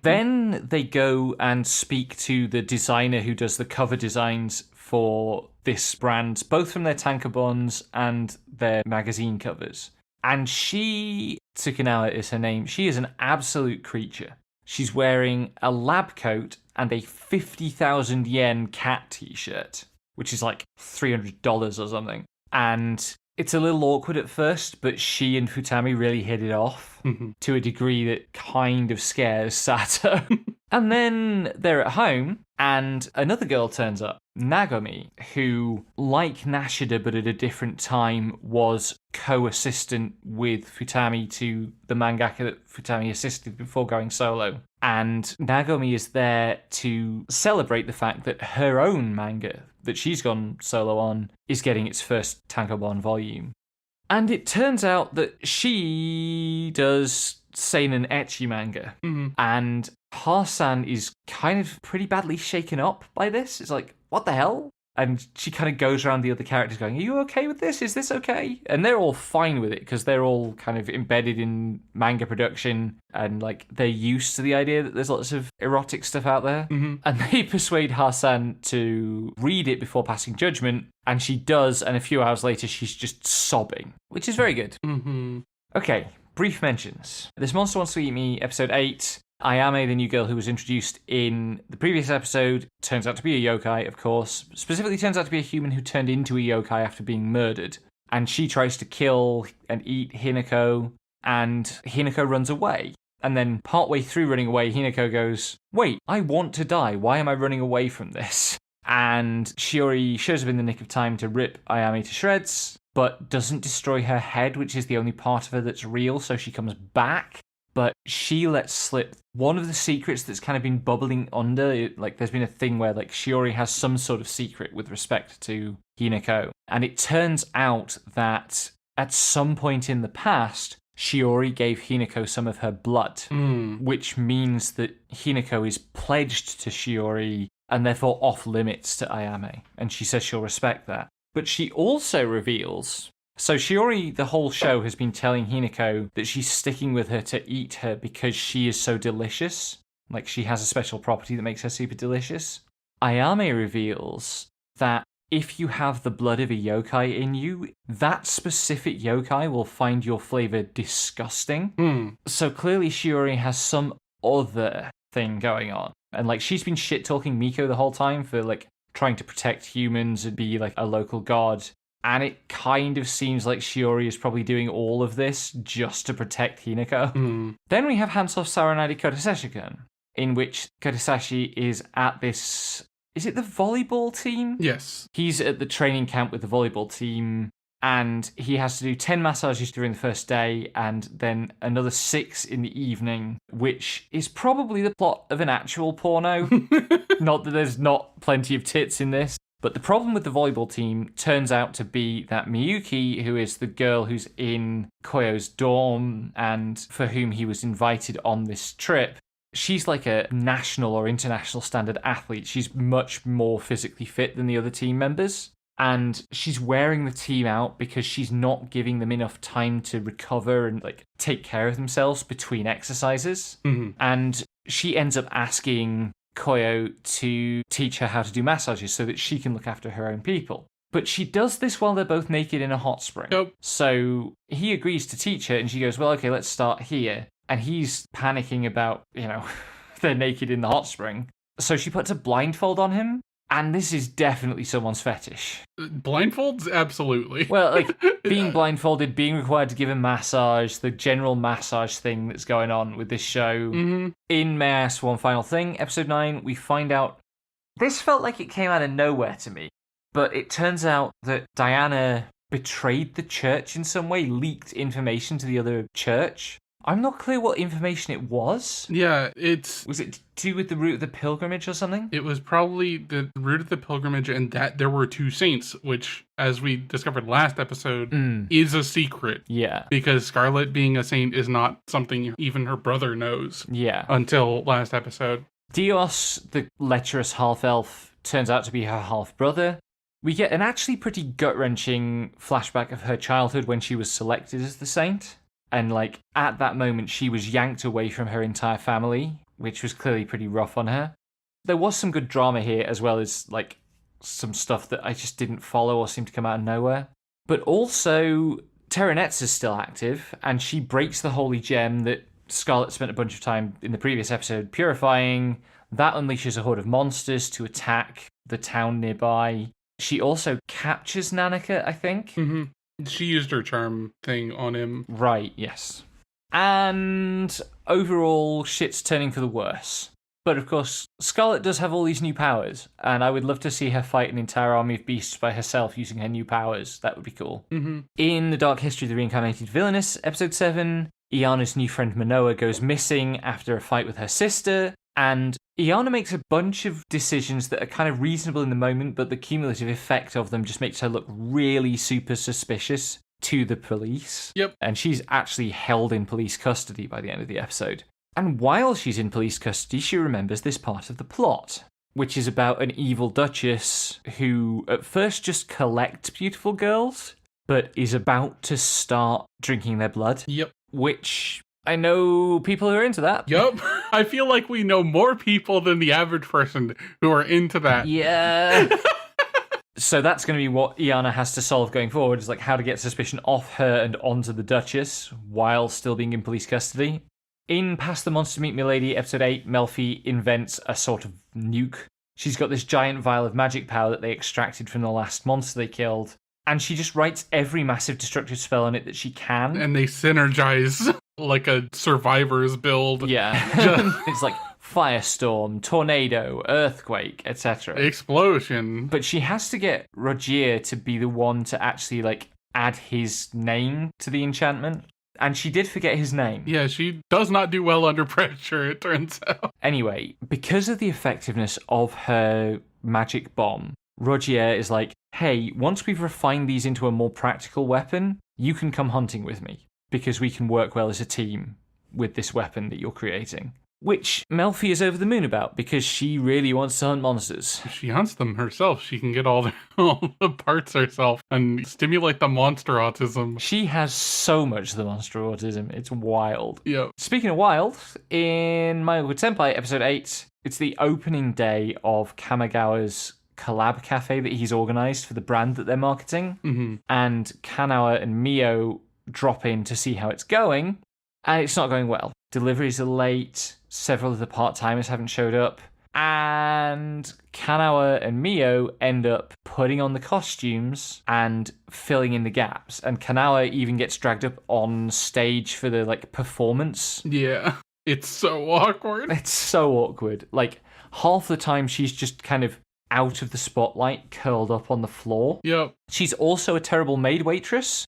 Then they go and speak to the designer who does the cover designs for this brand, both from their tankobons and their magazine covers. And she, Tsukunawa is her name, she is an absolute creature. She's wearing a lab coat and a 50,000 yen cat t-shirt, which is like $300 or something. And it's a little awkward at first, but she and Futami really hit it off to a degree that kind of scares Sato. And then they're at home, and another girl turns up, Nagomi, who, like Nashida but at a different time, was co-assistant with Futami to the mangaka that Futami assisted before going solo. And Nagomi is there to celebrate the fact that her own manga that she's gone solo on is getting its first tankobon volume. And it turns out that she does seinen ecchi manga. And Hasan is kind of pretty badly shaken up by this. It's like, what the hell? And she kind of goes around the other characters going, are you okay with this? Is this okay? And they're all fine with it because they're all kind of embedded in manga production and like they're used to the idea that there's lots of erotic stuff out there. And they persuade Hasan to read it before passing judgment. And she does. And a few hours later, she's just sobbing, which is very good. Okay, brief mentions. This Monster Wants to Eat Me, episode 8. Ayame, the new girl who was introduced in the previous episode, turns out to be a yokai, of course. Specifically turns out to be a human who turned into a yokai after being murdered. And she tries to kill and eat Hinako, and Hinako runs away. And then partway through running away, Hinako goes, wait, I want to die. Why am I running away from this? And Shiori shows up in the nick of time to rip Ayame to shreds, but doesn't destroy her head, which is the only part of her that's real, so she comes back. But she lets slip one of the secrets that's kind of been bubbling under. Like, there's been a thing where, like, Shiori has some sort of secret with respect to Hinako. And it turns out that at some point in the past, Shiori gave Hinako some of her blood, which means that Hinako is pledged to Shiori and therefore off limits to Ayame. And she says she'll respect that. But she also reveals... So Shiori, the whole show, has been telling Hinako that she's sticking with her to eat her because she is so delicious. Like, she has a special property that makes her super delicious. Ayame reveals that if you have the blood of a yokai in you, that specific yokai will find your flavor disgusting. So clearly Shiori has some other thing going on. And, like, she's been shit-talking Miko the whole time for, like, trying to protect humans and be, like, a local god. And it kind of seems like Shiori is probably doing all of this just to protect Hinako. Then we have Hanso's Sawaranaide Kotesashi-kun, in which Kotesashi is at this... Is it the volleyball team? Yes. He's at the training camp with the volleyball team, and he has to do 10 massages during the first day, and then another 6 in the evening, which is probably the plot of an actual porno. Not that there's not plenty of tits in this. But the problem with the volleyball team turns out to be that Miyuki, who is the girl who's in Koyo's dorm and for whom he was invited on this trip, she's like a national or international standard athlete. She's much more physically fit than the other team members. And she's wearing the team out because she's not giving them enough time to recover and like take care of themselves between exercises. And she ends up asking Koyo to teach her how to do massages so that she can look after her own people. But she does this while they're both naked in a hot spring. So he agrees to teach her and she goes, well, okay, let's start here. And he's panicking about, they're naked in the hot spring. So she puts a blindfold on him And this is definitely someone's fetish. Blindfolds? Absolutely. Well, like, being blindfolded, being required to give a massage, the general massage thing that's going on with this show. Mm-hmm. In May I Ask One Final Thing, episode 9, we find out... This felt like it came out of nowhere to me, but it turns out that Diana betrayed the church in some way, leaked information to the other church. I'm not clear what information it was. Yeah, Was it to do with the route of the pilgrimage or something? It was probably the route of the pilgrimage and that there were 2 saints, which, as we discovered last episode, is a secret. Yeah. Because Scarlet being a saint is not something even her brother knows. Yeah. Until last episode. Dios, the lecherous half-elf, turns out to be her half-brother. We get an actually pretty gut-wrenching flashback of her childhood when she was selected as the saint. And, like, at that moment, she was yanked away from her entire family, which was clearly pretty rough on her. There was some good drama here, as well as, like, some stuff that I just didn't follow or seemed to come out of nowhere. But also, Terranetz is still active, and she breaks the holy gem that Scarlet spent a bunch of time in the previous episode purifying. That unleashes a horde of monsters to attack the town nearby. She also captures Nanaka, I think. Mm-hmm. She used her charm thing on him. Right, yes. And overall, shit's turning for the worse. But of course, Scarlet does have all these new powers, and I would love to see her fight an entire army of beasts by herself using her new powers. That would be cool. Mm-hmm. In The Dark History of the Reincarnated Villainess, episode 7, Iana's new friend Manoa goes missing after a fight with her sister, and Iana makes a bunch of decisions that are kind of reasonable in the moment, but the cumulative effect of them just makes her look really super suspicious to the police. Yep. And she's actually held in police custody by the end of the episode. And while she's in police custody, she remembers this part of the plot, which is about an evil duchess who at first just collects beautiful girls, but is about to start drinking their blood. Yep. Which... I know people who are into that. Yup. I feel like we know more people than the average person who are into that. Yeah. So that's going to be what Iana has to solve going forward, is like how to get suspicion off her and onto the Duchess while still being in police custody. In Past the Monster Meet Milady, episode 8, Melfi invents a sort of nuke. She's got this giant vial of magic power that they extracted from the last monster they killed, and she just writes every massive destructive spell on it that she can. And they synergize like a survivor's build. Yeah. It's like firestorm, tornado, earthquake, etc. Explosion. But she has to get Rogier to be the one to actually, like, add his name to the enchantment. And she did forget his name. Yeah, she does not do well under pressure, it turns out. Anyway, because of the effectiveness of her magic bomb, Rogier is like, hey, once we've refined these into a more practical weapon, you can come hunting with me, because we can work well as a team with this weapon that you're creating. Which Melfi is over the moon about, because she really wants to hunt monsters. If she hunts them herself, she can get all the parts herself and stimulate the monster autism. She has so much of the monster autism, it's wild. Yep. Speaking of wild, in My Awkward Senpai, episode 8, it's the opening day of Kamigawa's collab cafe that he's organised for the brand that they're marketing. Mm-hmm. And Kanawa and Mio drop in to see how it's going, and it's not going well. Deliveries are late, several of the part-timers haven't showed up, and Kanawa and Mio end up putting on the costumes and filling in the gaps, and Kanawa even gets dragged up on stage for the, like, performance. Yeah, it's so awkward. It's so awkward. Like, half the time she's just kind of out of the spotlight, curled up on the floor. Yep. She's also a terrible maid waitress,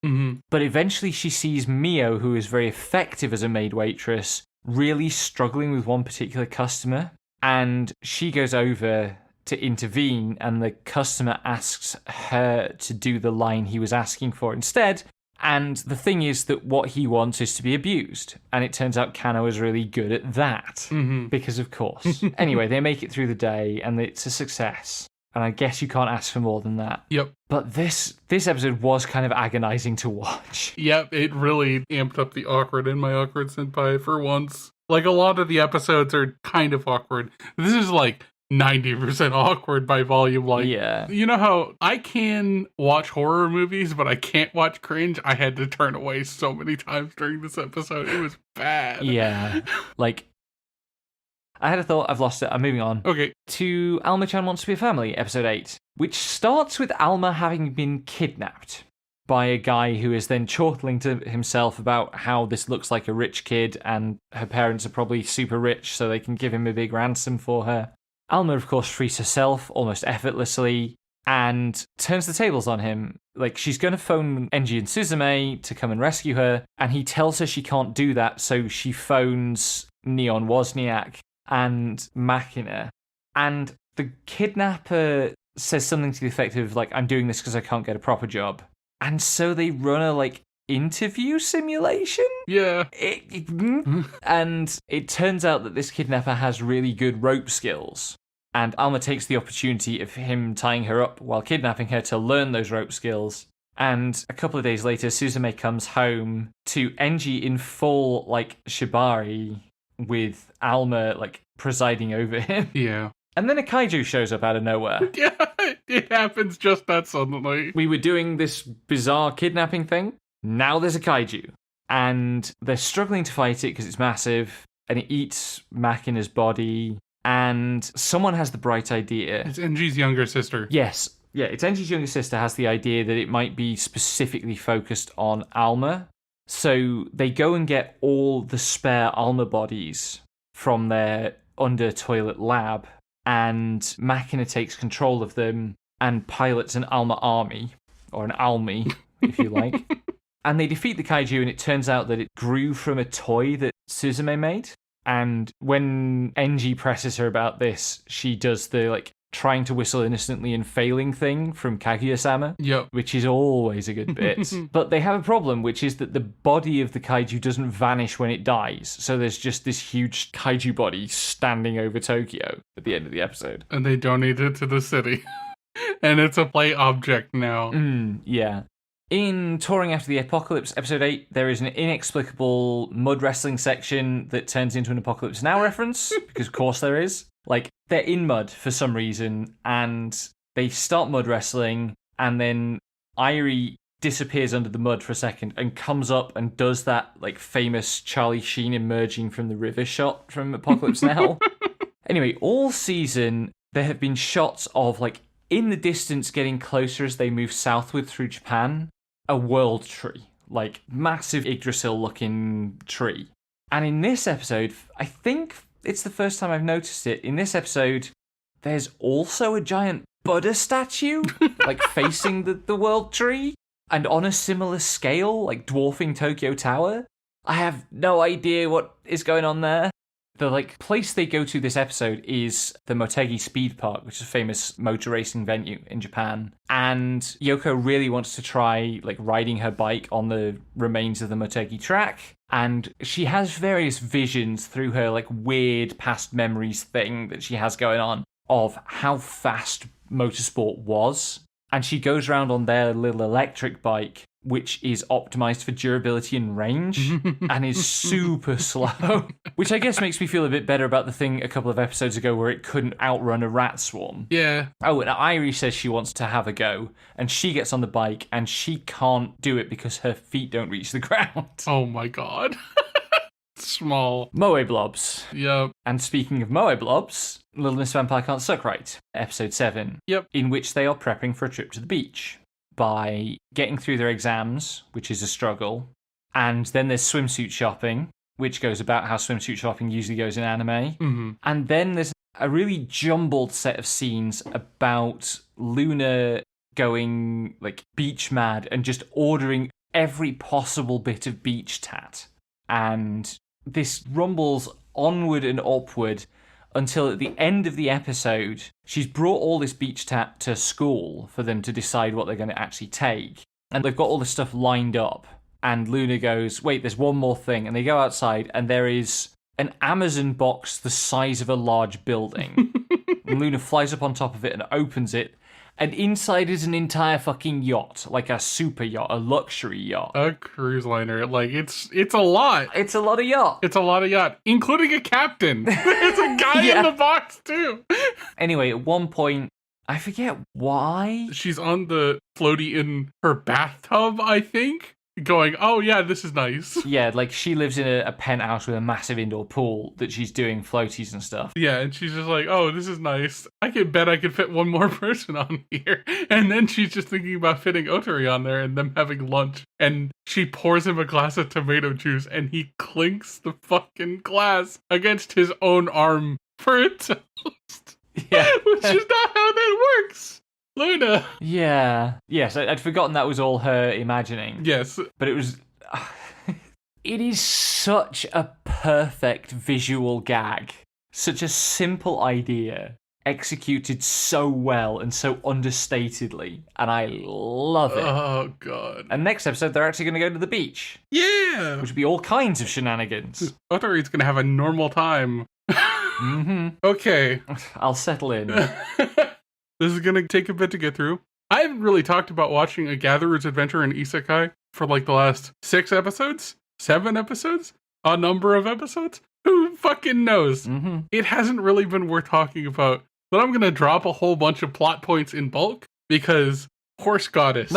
but eventually she sees Mio, who is very effective as a maid waitress, really struggling with one particular customer, and she goes over to intervene, and the customer asks her to do the line he was asking for instead. And the thing is that what he wants is to be abused. And it turns out Kano is really good at that. Because of course. Anyway, they make it through the day and it's a success. And I guess you can't ask for more than that. Yep. But this episode was kind of agonizing to watch. Yep, it really amped up the awkward in My Awkward Senpai for once. Like, a lot of the episodes are kind of awkward. This is like 90% awkward by volume. Like, yeah. You know how I can watch horror movies, but I can't watch cringe? I had to turn away so many times during this episode. It was bad. Yeah. Like, I had a thought, I've lost it, I'm moving on. Okay. To Alma-chan Wants to Be a Family, episode 8, which starts with Alma having been kidnapped by a guy who is then chortling to himself about how this looks like a rich kid and her parents are probably super rich so they can give him a big ransom for her. Alma, of course, frees herself almost effortlessly and turns the tables on him. Like, she's going to phone Enji and Suzume to come and rescue her, and he tells her she can't do that, so she phones Neon Wozniak and Machina. And the kidnapper says something to the effect of, like, I'm doing this because I can't get a proper job. And so they run a, like, interview simulation? Yeah. And it turns out that this kidnapper has really good rope skills. And Alma takes the opportunity of him tying her up while kidnapping her to learn those rope skills. And a couple of days later, Suzume comes home to Enji in full, like, shibari with Alma, like, presiding over him. Yeah. And then a kaiju shows up out of nowhere. Yeah, it happens just that suddenly. We were doing this bizarre kidnapping thing. Now there's a kaiju. And they're struggling to fight it because it's massive. And it eats Machina's body. And someone has the bright idea. It's Enji's younger sister. Yes. Yeah, it's Enji's younger sister has the idea that it might be specifically focused on Alma. So they go and get all the spare Alma bodies from their under-toilet lab. And Machina takes control of them and pilots an Alma army. Or an Almi, if you like. And they defeat the kaiju, and it turns out that it grew from a toy that Suzume made. And when Enji presses her about this, she does the, like, trying to whistle innocently and failing thing from Kaguya-sama. Yep. Which is always a good bit. But they have a problem, which is that the body of the kaiju doesn't vanish when it dies. So there's just this huge kaiju body standing over Tokyo at the end of the episode. And they donate it to the city. And it's a play object now. Yeah. In Touring After the Apocalypse, episode 8, there is an inexplicable mud wrestling section that turns into an Apocalypse Now reference, because of course there is. Like, they're in mud for some reason, and they start mud wrestling, and then Irie disappears under the mud for a second and comes up and does that, like, famous Charlie Sheen emerging from the river shot from Apocalypse Now. Anyway, all season, there have been shots of, like, in the distance getting closer as they move southward through Japan, a world tree, like massive Yggdrasil-looking tree. And in this episode, I think it's the first time I've noticed it, in this episode, there's also a giant Buddha statue, like facing the world tree, and on a similar scale, like dwarfing Tokyo Tower. I have no idea what is going on there. The, like, place they go to this episode is the Motegi Speed Park, which is a famous motor racing venue in Japan. And Yoko really wants to try, like, riding her bike on the remains of the Motegi track. And she has various visions through her, like, weird past memories thing that she has going on of how fast motorsport was. And she goes around on their little electric bike, which is optimized for durability and range, and is super slow. Which I guess makes me feel a bit better about the thing a couple of episodes ago where it couldn't outrun a rat swarm. Yeah. Oh, and Irie says she wants to have a go, and she gets on the bike, and she can't do it because her feet don't reach the ground. Oh my god. Small. Moe blobs. Yep. And speaking of Moe blobs, Little Miss Vampire Can't Suck Right, episode 7. Yep. In which they are prepping for a trip to the beach by getting through their exams, which is a struggle. And then there's swimsuit shopping, which goes about how swimsuit shopping usually goes in anime. Mm-hmm. And then there's a really jumbled set of scenes about Luna going, like, beach mad and just ordering every possible bit of beach tat. And this rumbles onward and upward until at the end of the episode, she's brought all this beach tat to school for them to decide what they're going to actually take. And they've got all this stuff lined up. And Luna goes, wait, there's one more thing. And they go outside, and there is an Amazon box the size of a large building. And Luna flies up on top of it and opens it. And inside is an entire fucking yacht, like a super yacht, a luxury yacht. A cruise liner. Like, it's a lot. It's a lot of yacht. It's a lot of yacht, including a captain. There's a guy in the box, too. Anyway, at one point, I forget why. She's on the floaty in her bathtub, I think. going, oh yeah, this is nice. Yeah, like she lives in a penthouse with a massive indoor pool that she's doing floaties and stuff. Yeah, and she's just like, oh, this is nice. I could bet I could fit one more person on here. And then she's just thinking about fitting Otari on there and them having lunch. And she pours him a glass of tomato juice and he clinks the fucking glass against his own arm for a toast. Yeah. Which is not how that works. Luna. Yeah. Yes, I'd forgotten that was all her imagining. Yes. But it was... It is such a perfect visual gag. Such a simple idea. Executed so well and so understatedly. And I love it. Oh, God. And next episode, they're actually going to go to the beach. Yeah. Which would be all kinds of shenanigans. Otari's going to have a normal time. Mm-hmm. Okay. I'll settle in. This is going to take a bit to get through. I haven't really talked about watching A Gatherer's Adventure in Isekai for like the last 6 episodes, 7 episodes, a number of episodes. Who fucking knows? Mm-hmm. It hasn't really been worth talking about, but I'm going to drop a whole bunch of plot points in bulk because horse goddess.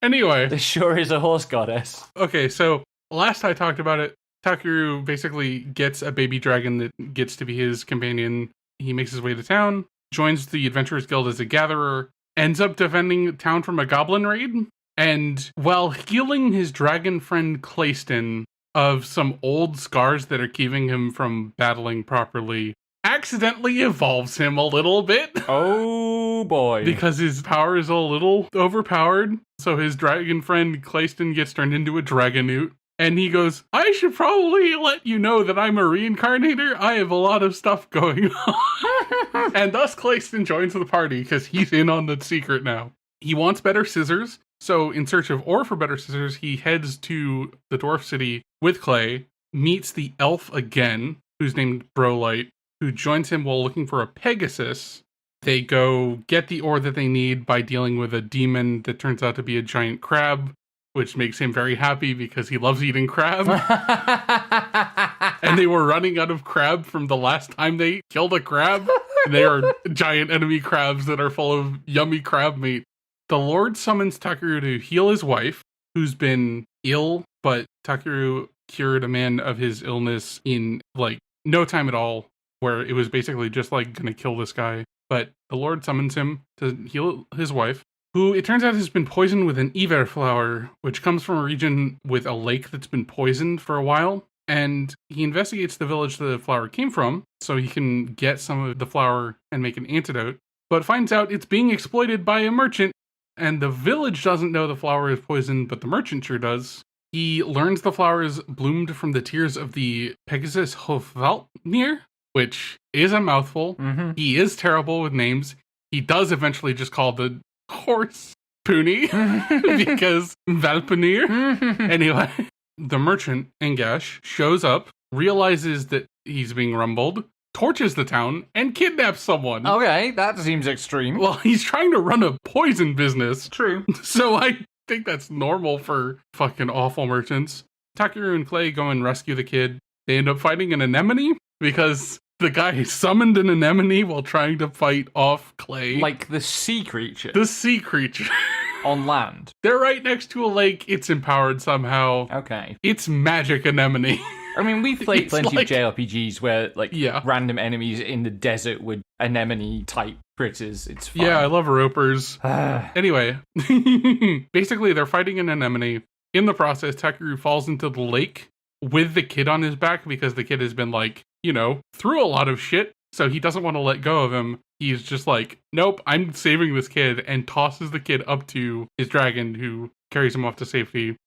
Anyway. There sure is a horse goddess. Okay, so last I talked about it, Takeru basically gets a baby dragon that gets to be his companion. He makes his way to town, joins the Adventurers Guild as a gatherer, ends up defending the town from a goblin raid, and while healing his dragon friend Clayston of some old scars that are keeping him from battling properly, accidentally evolves him a little bit. Oh boy. Because his power is a little overpowered, so his dragon friend Clayston gets turned into a dragonoot. And he goes, I should probably let you know that I'm a reincarnator. I have a lot of stuff going on. And thus Clayston joins the party because he's in on the secret now. He wants better scissors. So in search of ore for better scissors, he heads to the dwarf city with Clay, meets the elf again, who's named Brolight, who joins him while looking for a Pegasus. They go get the ore that they need by dealing with a demon that turns out to be a giant crab, which makes him very happy because he loves eating crab. And they were running out of crab from the last time they killed a crab. They are giant enemy crabs that are full of yummy crab meat. The Lord summons Takeru to heal his wife, who's been ill, but Takeru cured a man of his illness in, like, no time at all, where it was basically just, like, gonna kill this guy. But the Lord summons him to heal his wife, who it turns out has been poisoned with an Iver flower, which comes from a region with a lake that's been poisoned for a while. And he investigates the village the flower came from, so he can get some of the flower and make an antidote, but finds out it's being exploited by a merchant, and the village doesn't know the flower is poisoned, but the merchant sure does. He learns the flowers bloomed from the tears of the Pegasus Hofvaltnir, which is a mouthful. Mm-hmm. He is terrible with names. He does eventually just call the horse Puni because Valpanir. Anyway, the merchant, Engash, shows up, realizes that he's being rumbled, torches the town, and kidnaps someone. Okay, that seems extreme. Well, he's trying to run a poison business. True. So I think that's normal for fucking awful merchants. Takeru and Clay go and rescue the kid. They end up fighting an anemone because the guy summoned an anemone while trying to fight off Clay. Like the sea creature. The sea creature. On land. They're right next to a lake. It's empowered somehow. Okay. It's magic anemone. I mean, we've played It's plenty like- of JRPGs where, like, Yeah. random enemies in the desert with anemone-type critters. It's fun. Yeah, I love ropers. Anyway, basically they're fighting an anemone. In the process, Takeru falls into the lake with the kid on his back because the kid has been, like, you know, through a lot of shit. So he doesn't want to let go of him. He's just like, nope, I'm saving this kid, and tosses the kid up to his dragon, who carries him off to safety.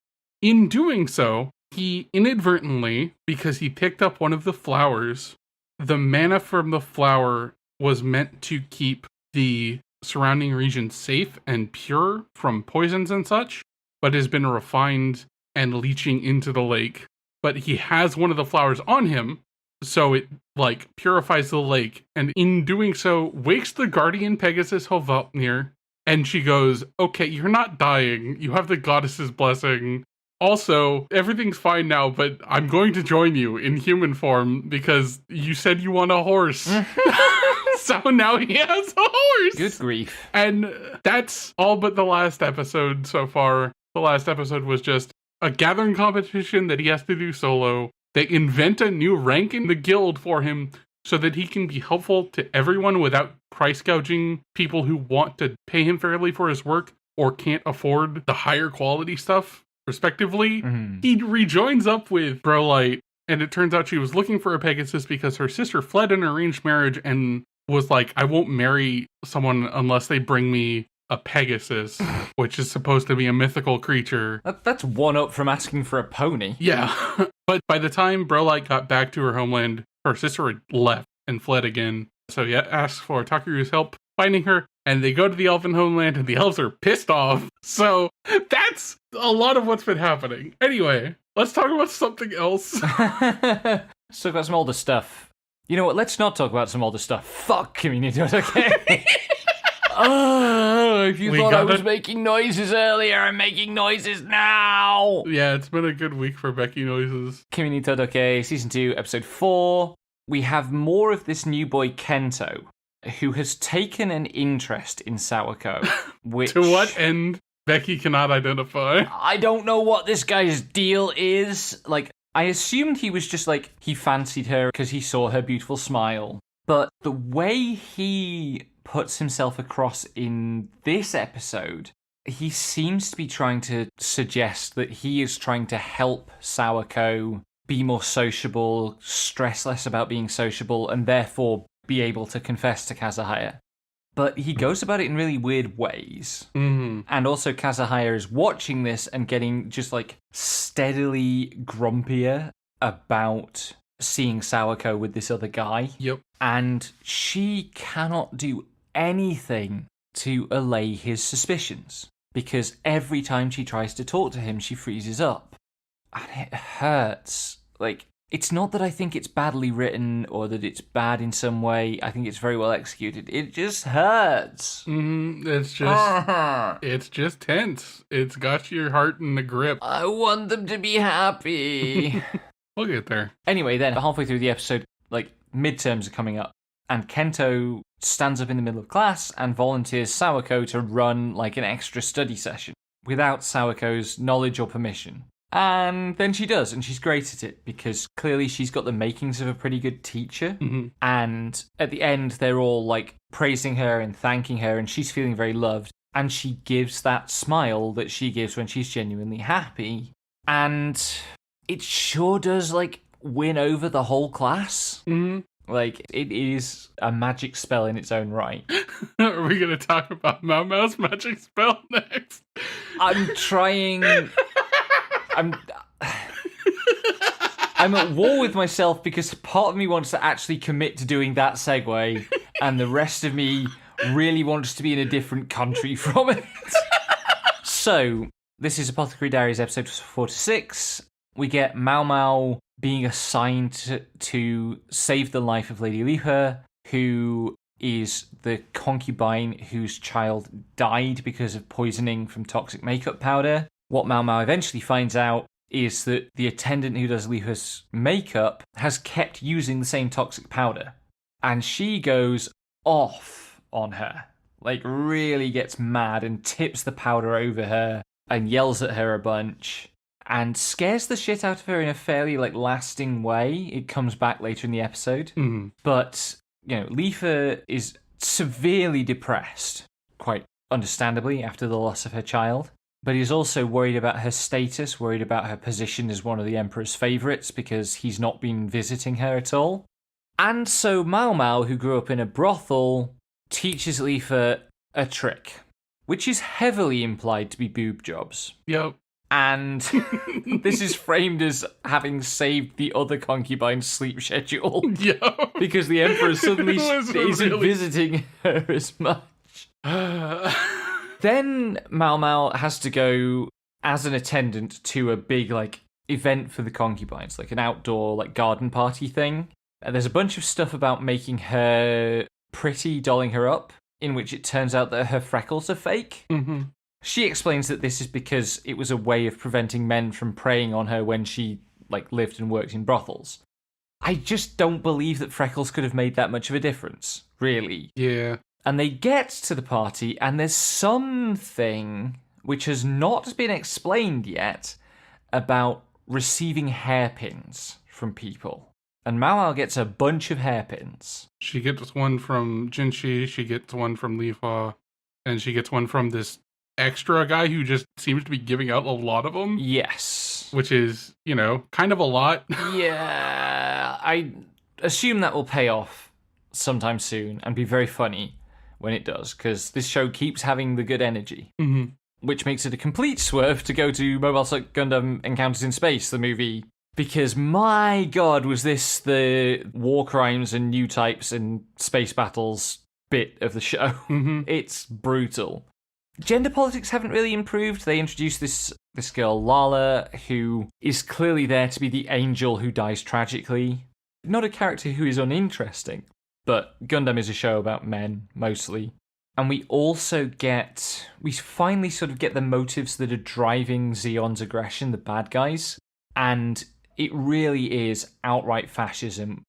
In doing so, he inadvertently, because he picked up one of the flowers, the mana from the flower was meant to keep the surrounding region safe and pure from poisons and such, but has been refined and leaching into the lake. But he has one of the flowers on him, so it, like, purifies the lake, and in doing so, wakes the guardian Pegasus Hofvaltnir, and she goes, okay, you're not dying, you have the goddess's blessing. Also, everything's fine now, but I'm going to join you in human form, because you said you want a horse. So now he has a horse! Good grief. And that's all but the last episode so far. The last episode was just a gathering competition that he has to do solo. They invent a new rank in the guild for him so that he can be helpful to everyone without price gouging people who want to pay him fairly for his work or can't afford the higher quality stuff, respectively. Mm-hmm. He rejoins up with Brolight, and it turns out she was looking for a Pegasus because her sister fled an arranged marriage and was like, I won't marry someone unless they bring me a Pegasus, which is supposed to be a mythical creature. That's one up from asking for a pony. Yeah. But by the time Brolight got back to her homeland, her sister had left and fled again. So he asks for Takuru's help finding her, and they go to the elven homeland, and the elves are pissed off. So that's a lot of what's been happening. Anyway, let's talk about something else. Let's talk about some older stuff. You know what? Let's not talk about some older stuff. Fuck Kimi, okay? Oh, if you thought I was making noises earlier, I'm making noises now! Yeah, it's been a good week for Becky noises. Kimi ni Todoke, Season 2, Episode 4. We have more of this new boy Kento, who has taken an interest in Sawako, which... To what end, Becky cannot identify. I don't know what this guy's deal is. Like, I assumed he was just like, he fancied her because he saw her beautiful smile. But the way he puts himself across in this episode, he seems to be trying to suggest that he is trying to help Sawako be more sociable, stress less about being sociable, and therefore be able to confess to Kazuhaya. But he goes about it in really weird ways. Mm-hmm. And also Kazuhaya is watching this and getting just like steadily grumpier about seeing Sawako with this other guy. Yep. And she cannot do anything to allay his suspicions, because every time she tries to talk to him, she freezes up. And it hurts. Like, it's not that I think it's badly written or that it's bad in some way. I think it's very well executed. It just hurts. It's just tense. It's got your heart in the grip. I want them to be happy. We'll get there. Anyway, then halfway through the episode, like, midterms are coming up, and Kento stands up in the middle of class and volunteers Sawako to run, like, an extra study session without Sawako's knowledge or permission. And then she does, and she's great at it, because clearly she's got the makings of a pretty good teacher. Mm-hmm. And at the end, they're all, like, praising her and thanking her, and she's feeling very loved. And she gives that smile that she gives when she's genuinely happy. And it sure does, like, win over the whole class. Mm-hmm. Like, it is a magic spell in its own right. Are we going to talk about Mau Mau's magic spell next? I'm trying... I'm at war with myself because part of me wants to actually commit to doing that segue, and the rest of me really wants to be in a different country from it. So, this is Apothecary Diaries episode 4 to 6. We get Mau Mau being assigned to save the life of Lady Lipa, who is the concubine whose child died because of poisoning from toxic makeup powder. What Mau Mau eventually finds out is that the attendant who does Lipa's makeup has kept using the same toxic powder. And she goes off on her. Like, really gets mad and tips the powder over her and yells at her a bunch and scares the shit out of her in a fairly, like, lasting way. It comes back later in the episode. Mm-hmm. But, you know, Lipa is severely depressed, quite understandably, after the loss of her child. But he's also worried about her status, worried about her position as one of the Emperor's favourites, because he's not been visiting her at all. And so Mau Mau, who grew up in a brothel, teaches Lipa a trick, which is heavily implied to be boob jobs. Yep. And this is framed as having saved the other concubine's sleep schedule. Yep. Because the Emperor suddenly isn't visiting her as much. Then Mau Mau has to go as an attendant to a big, like, event for the concubines, like an outdoor, like, garden party thing. And there's a bunch of stuff about making her pretty, dolling her up, in which it turns out that her freckles are fake. Mm-hmm. She explains that this is because it was a way of preventing men from preying on her when she, like, lived and worked in brothels. I just don't believe that freckles could have made that much of a difference, really. Yeah. And they get to the party, and there's something which has not been explained yet, about receiving hairpins from people. And Mao gets a bunch of hairpins. She gets one from Jinshi, she gets one from Lifa, and she gets one from this extra guy who just seems to be giving out a lot of them. Yes. Which is, kind of a lot. Yeah, I assume that will pay off sometime soon and be very funny when it does, because this show keeps having the good energy. Mm-hmm. Which makes it a complete swerve to go to Mobile Suit Gundam Encounters in Space, the movie. Because, my god, was this the war crimes and new types and space battles bit of the show. Mm-hmm. It's brutal. Gender politics haven't really improved. They introduced this girl, Lala, who is clearly there to be the angel who dies tragically. Not a character who is uninteresting, but Gundam is a show about men, mostly. And we finally sort of get the motives that are driving Zeon's aggression, the bad guys. And it really is outright fascism.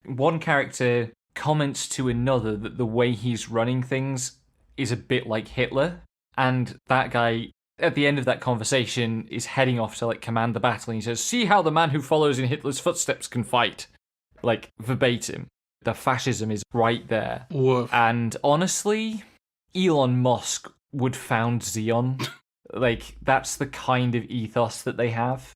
One character comments to another that the way he's running things is a bit like Hitler. And that guy, at the end of that conversation, is heading off to command the battle. And he says, "See how the man who follows in Hitler's footsteps can fight." Verbatim. The fascism is right there. Woof. And honestly, Elon Musk would found Zeon. That's the kind of ethos that they have.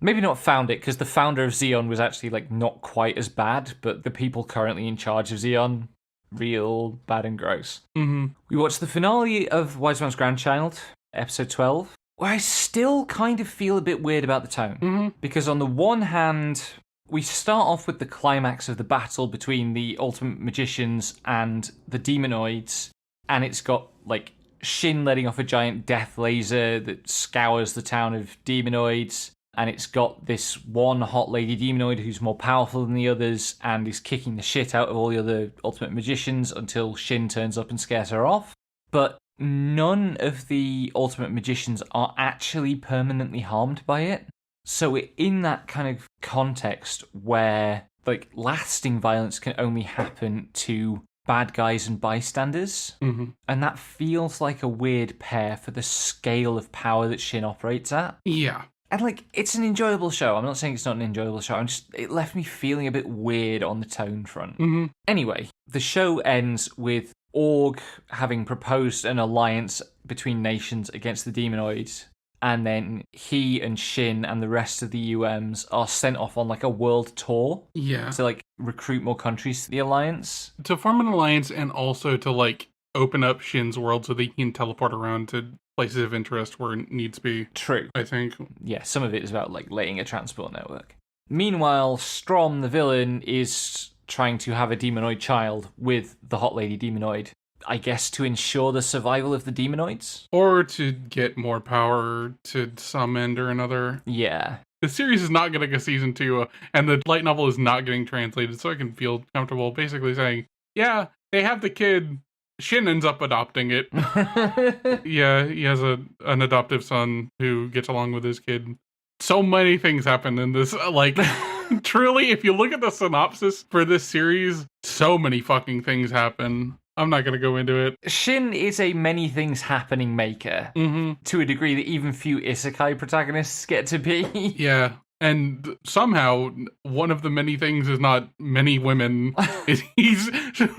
Maybe not found it, because the founder of Zeon was actually, not quite as bad, but the people currently in charge of Zeon, real bad and gross. Mm-hmm. We watched the finale of Wise Man's Grandchild, episode 12, where I still kind of feel a bit weird about the tone. Mm-hmm. Because on the one hand, we start off with the climax of the battle between the Ultimate Magicians and the Demonoids, and it's got, Shin letting off a giant death laser that scours the town of Demonoids, and it's got this one hot lady Demonoid who's more powerful than the others and is kicking the shit out of all the other Ultimate Magicians until Shin turns up and scares her off. But none of the Ultimate Magicians are actually permanently harmed by it. So we're in that kind of context where, lasting violence can only happen to bad guys and bystanders. Mm-hmm. And that feels like a weird pair for the scale of power that Shin operates at. Yeah. And, it's an enjoyable show. I'm not saying it's not an enjoyable show. It left me feeling a bit weird on the tone front. Mm-hmm. Anyway, the show ends with Org having proposed an alliance between nations against the Demonoids. And then he and Shin and the rest of the UMs are sent off on, a world tour. Yeah. To, recruit more countries to the alliance. To form an alliance and also to, open up Shin's world so they can teleport around to places of interest where it needs to be. True. I think. Yeah, some of it is about, laying a transport network. Meanwhile, Strom, the villain, is trying to have a demonoid child with the hot lady demonoid. I guess to ensure the survival of the demonoids? Or to get more power to some end or another. Yeah. The series is not getting a season 2, and the light novel is not getting translated, so I can feel comfortable basically saying, yeah, they have the kid. Shin ends up adopting it. Yeah, he has an adoptive son who gets along with his kid. So many things happen in this. Truly, if you look at the synopsis for this series, so many fucking things happen. I'm not going to go into it. Shin is a many things happening maker, to a degree that even few isekai protagonists get to be. Yeah. And somehow, one of the many things is not many women. He's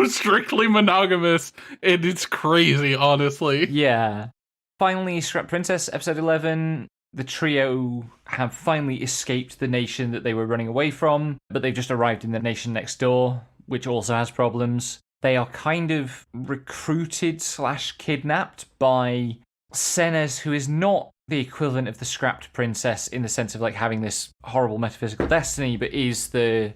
strictly monogamous, and it's crazy, honestly. Yeah. Finally, Scrap Princess, episode 11. The trio have finally escaped the nation that they were running away from, but they've just arrived in the nation next door, which also has problems. They are kind of recruited/kidnapped by Senes, who is not the equivalent of the scrapped princess in the sense of having this horrible metaphysical destiny, but is the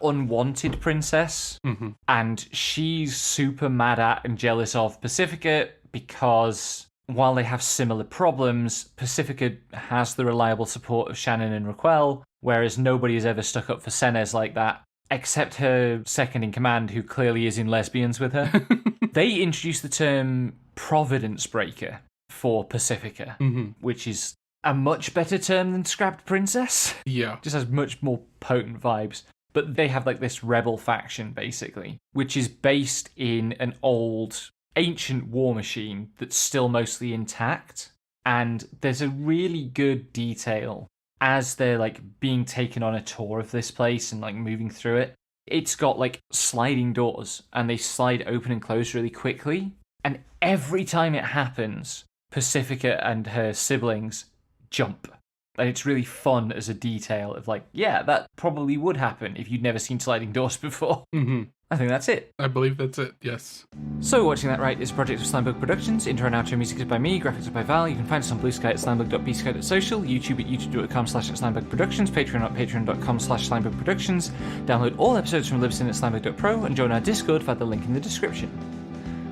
unwanted princess. Mm-hmm. And she's super mad at and jealous of Pacifica because while they have similar problems, Pacifica has the reliable support of Shannon and Raquel, whereas nobody has ever stuck up for Senes like that, except her second in command, who clearly is in lesbians with her. They introduced the term Providence Breaker for Pacifica, which is a much better term than Scrapped Princess. Yeah. Just has much more potent vibes. But they have this rebel faction, basically, which is based in an old ancient war machine that's still mostly intact. And there's a really good detail as they're like being taken on a tour of this place and like moving through it. It's got like sliding doors and they slide open and close really quickly. And every time it happens, Pacifica and her siblings jump. And it's really fun as a detail of like, yeah, that probably would happen if you'd never seen sliding doors before. Mm-hmm. I think that's it. I believe that's it, yes. So Watching That Right is a project of Slimebug Productions. Intro and outro music is by me, graphics are by Val. You can find us on Blue Sky at slimebug.bsky.social, YouTube at youtube.com/slimebugproductions, Patreon at patreon.com/slimebugproductions. Download all episodes from Libsyn at slimebug.pro and join our Discord via the link in the description.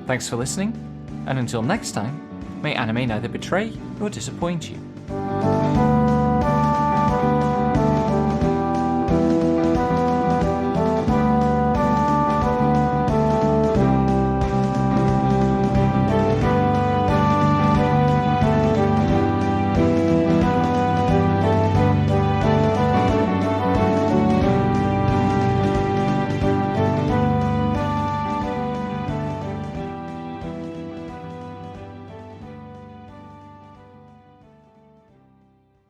Thanks for listening, and until next time, may anime neither betray nor disappoint you.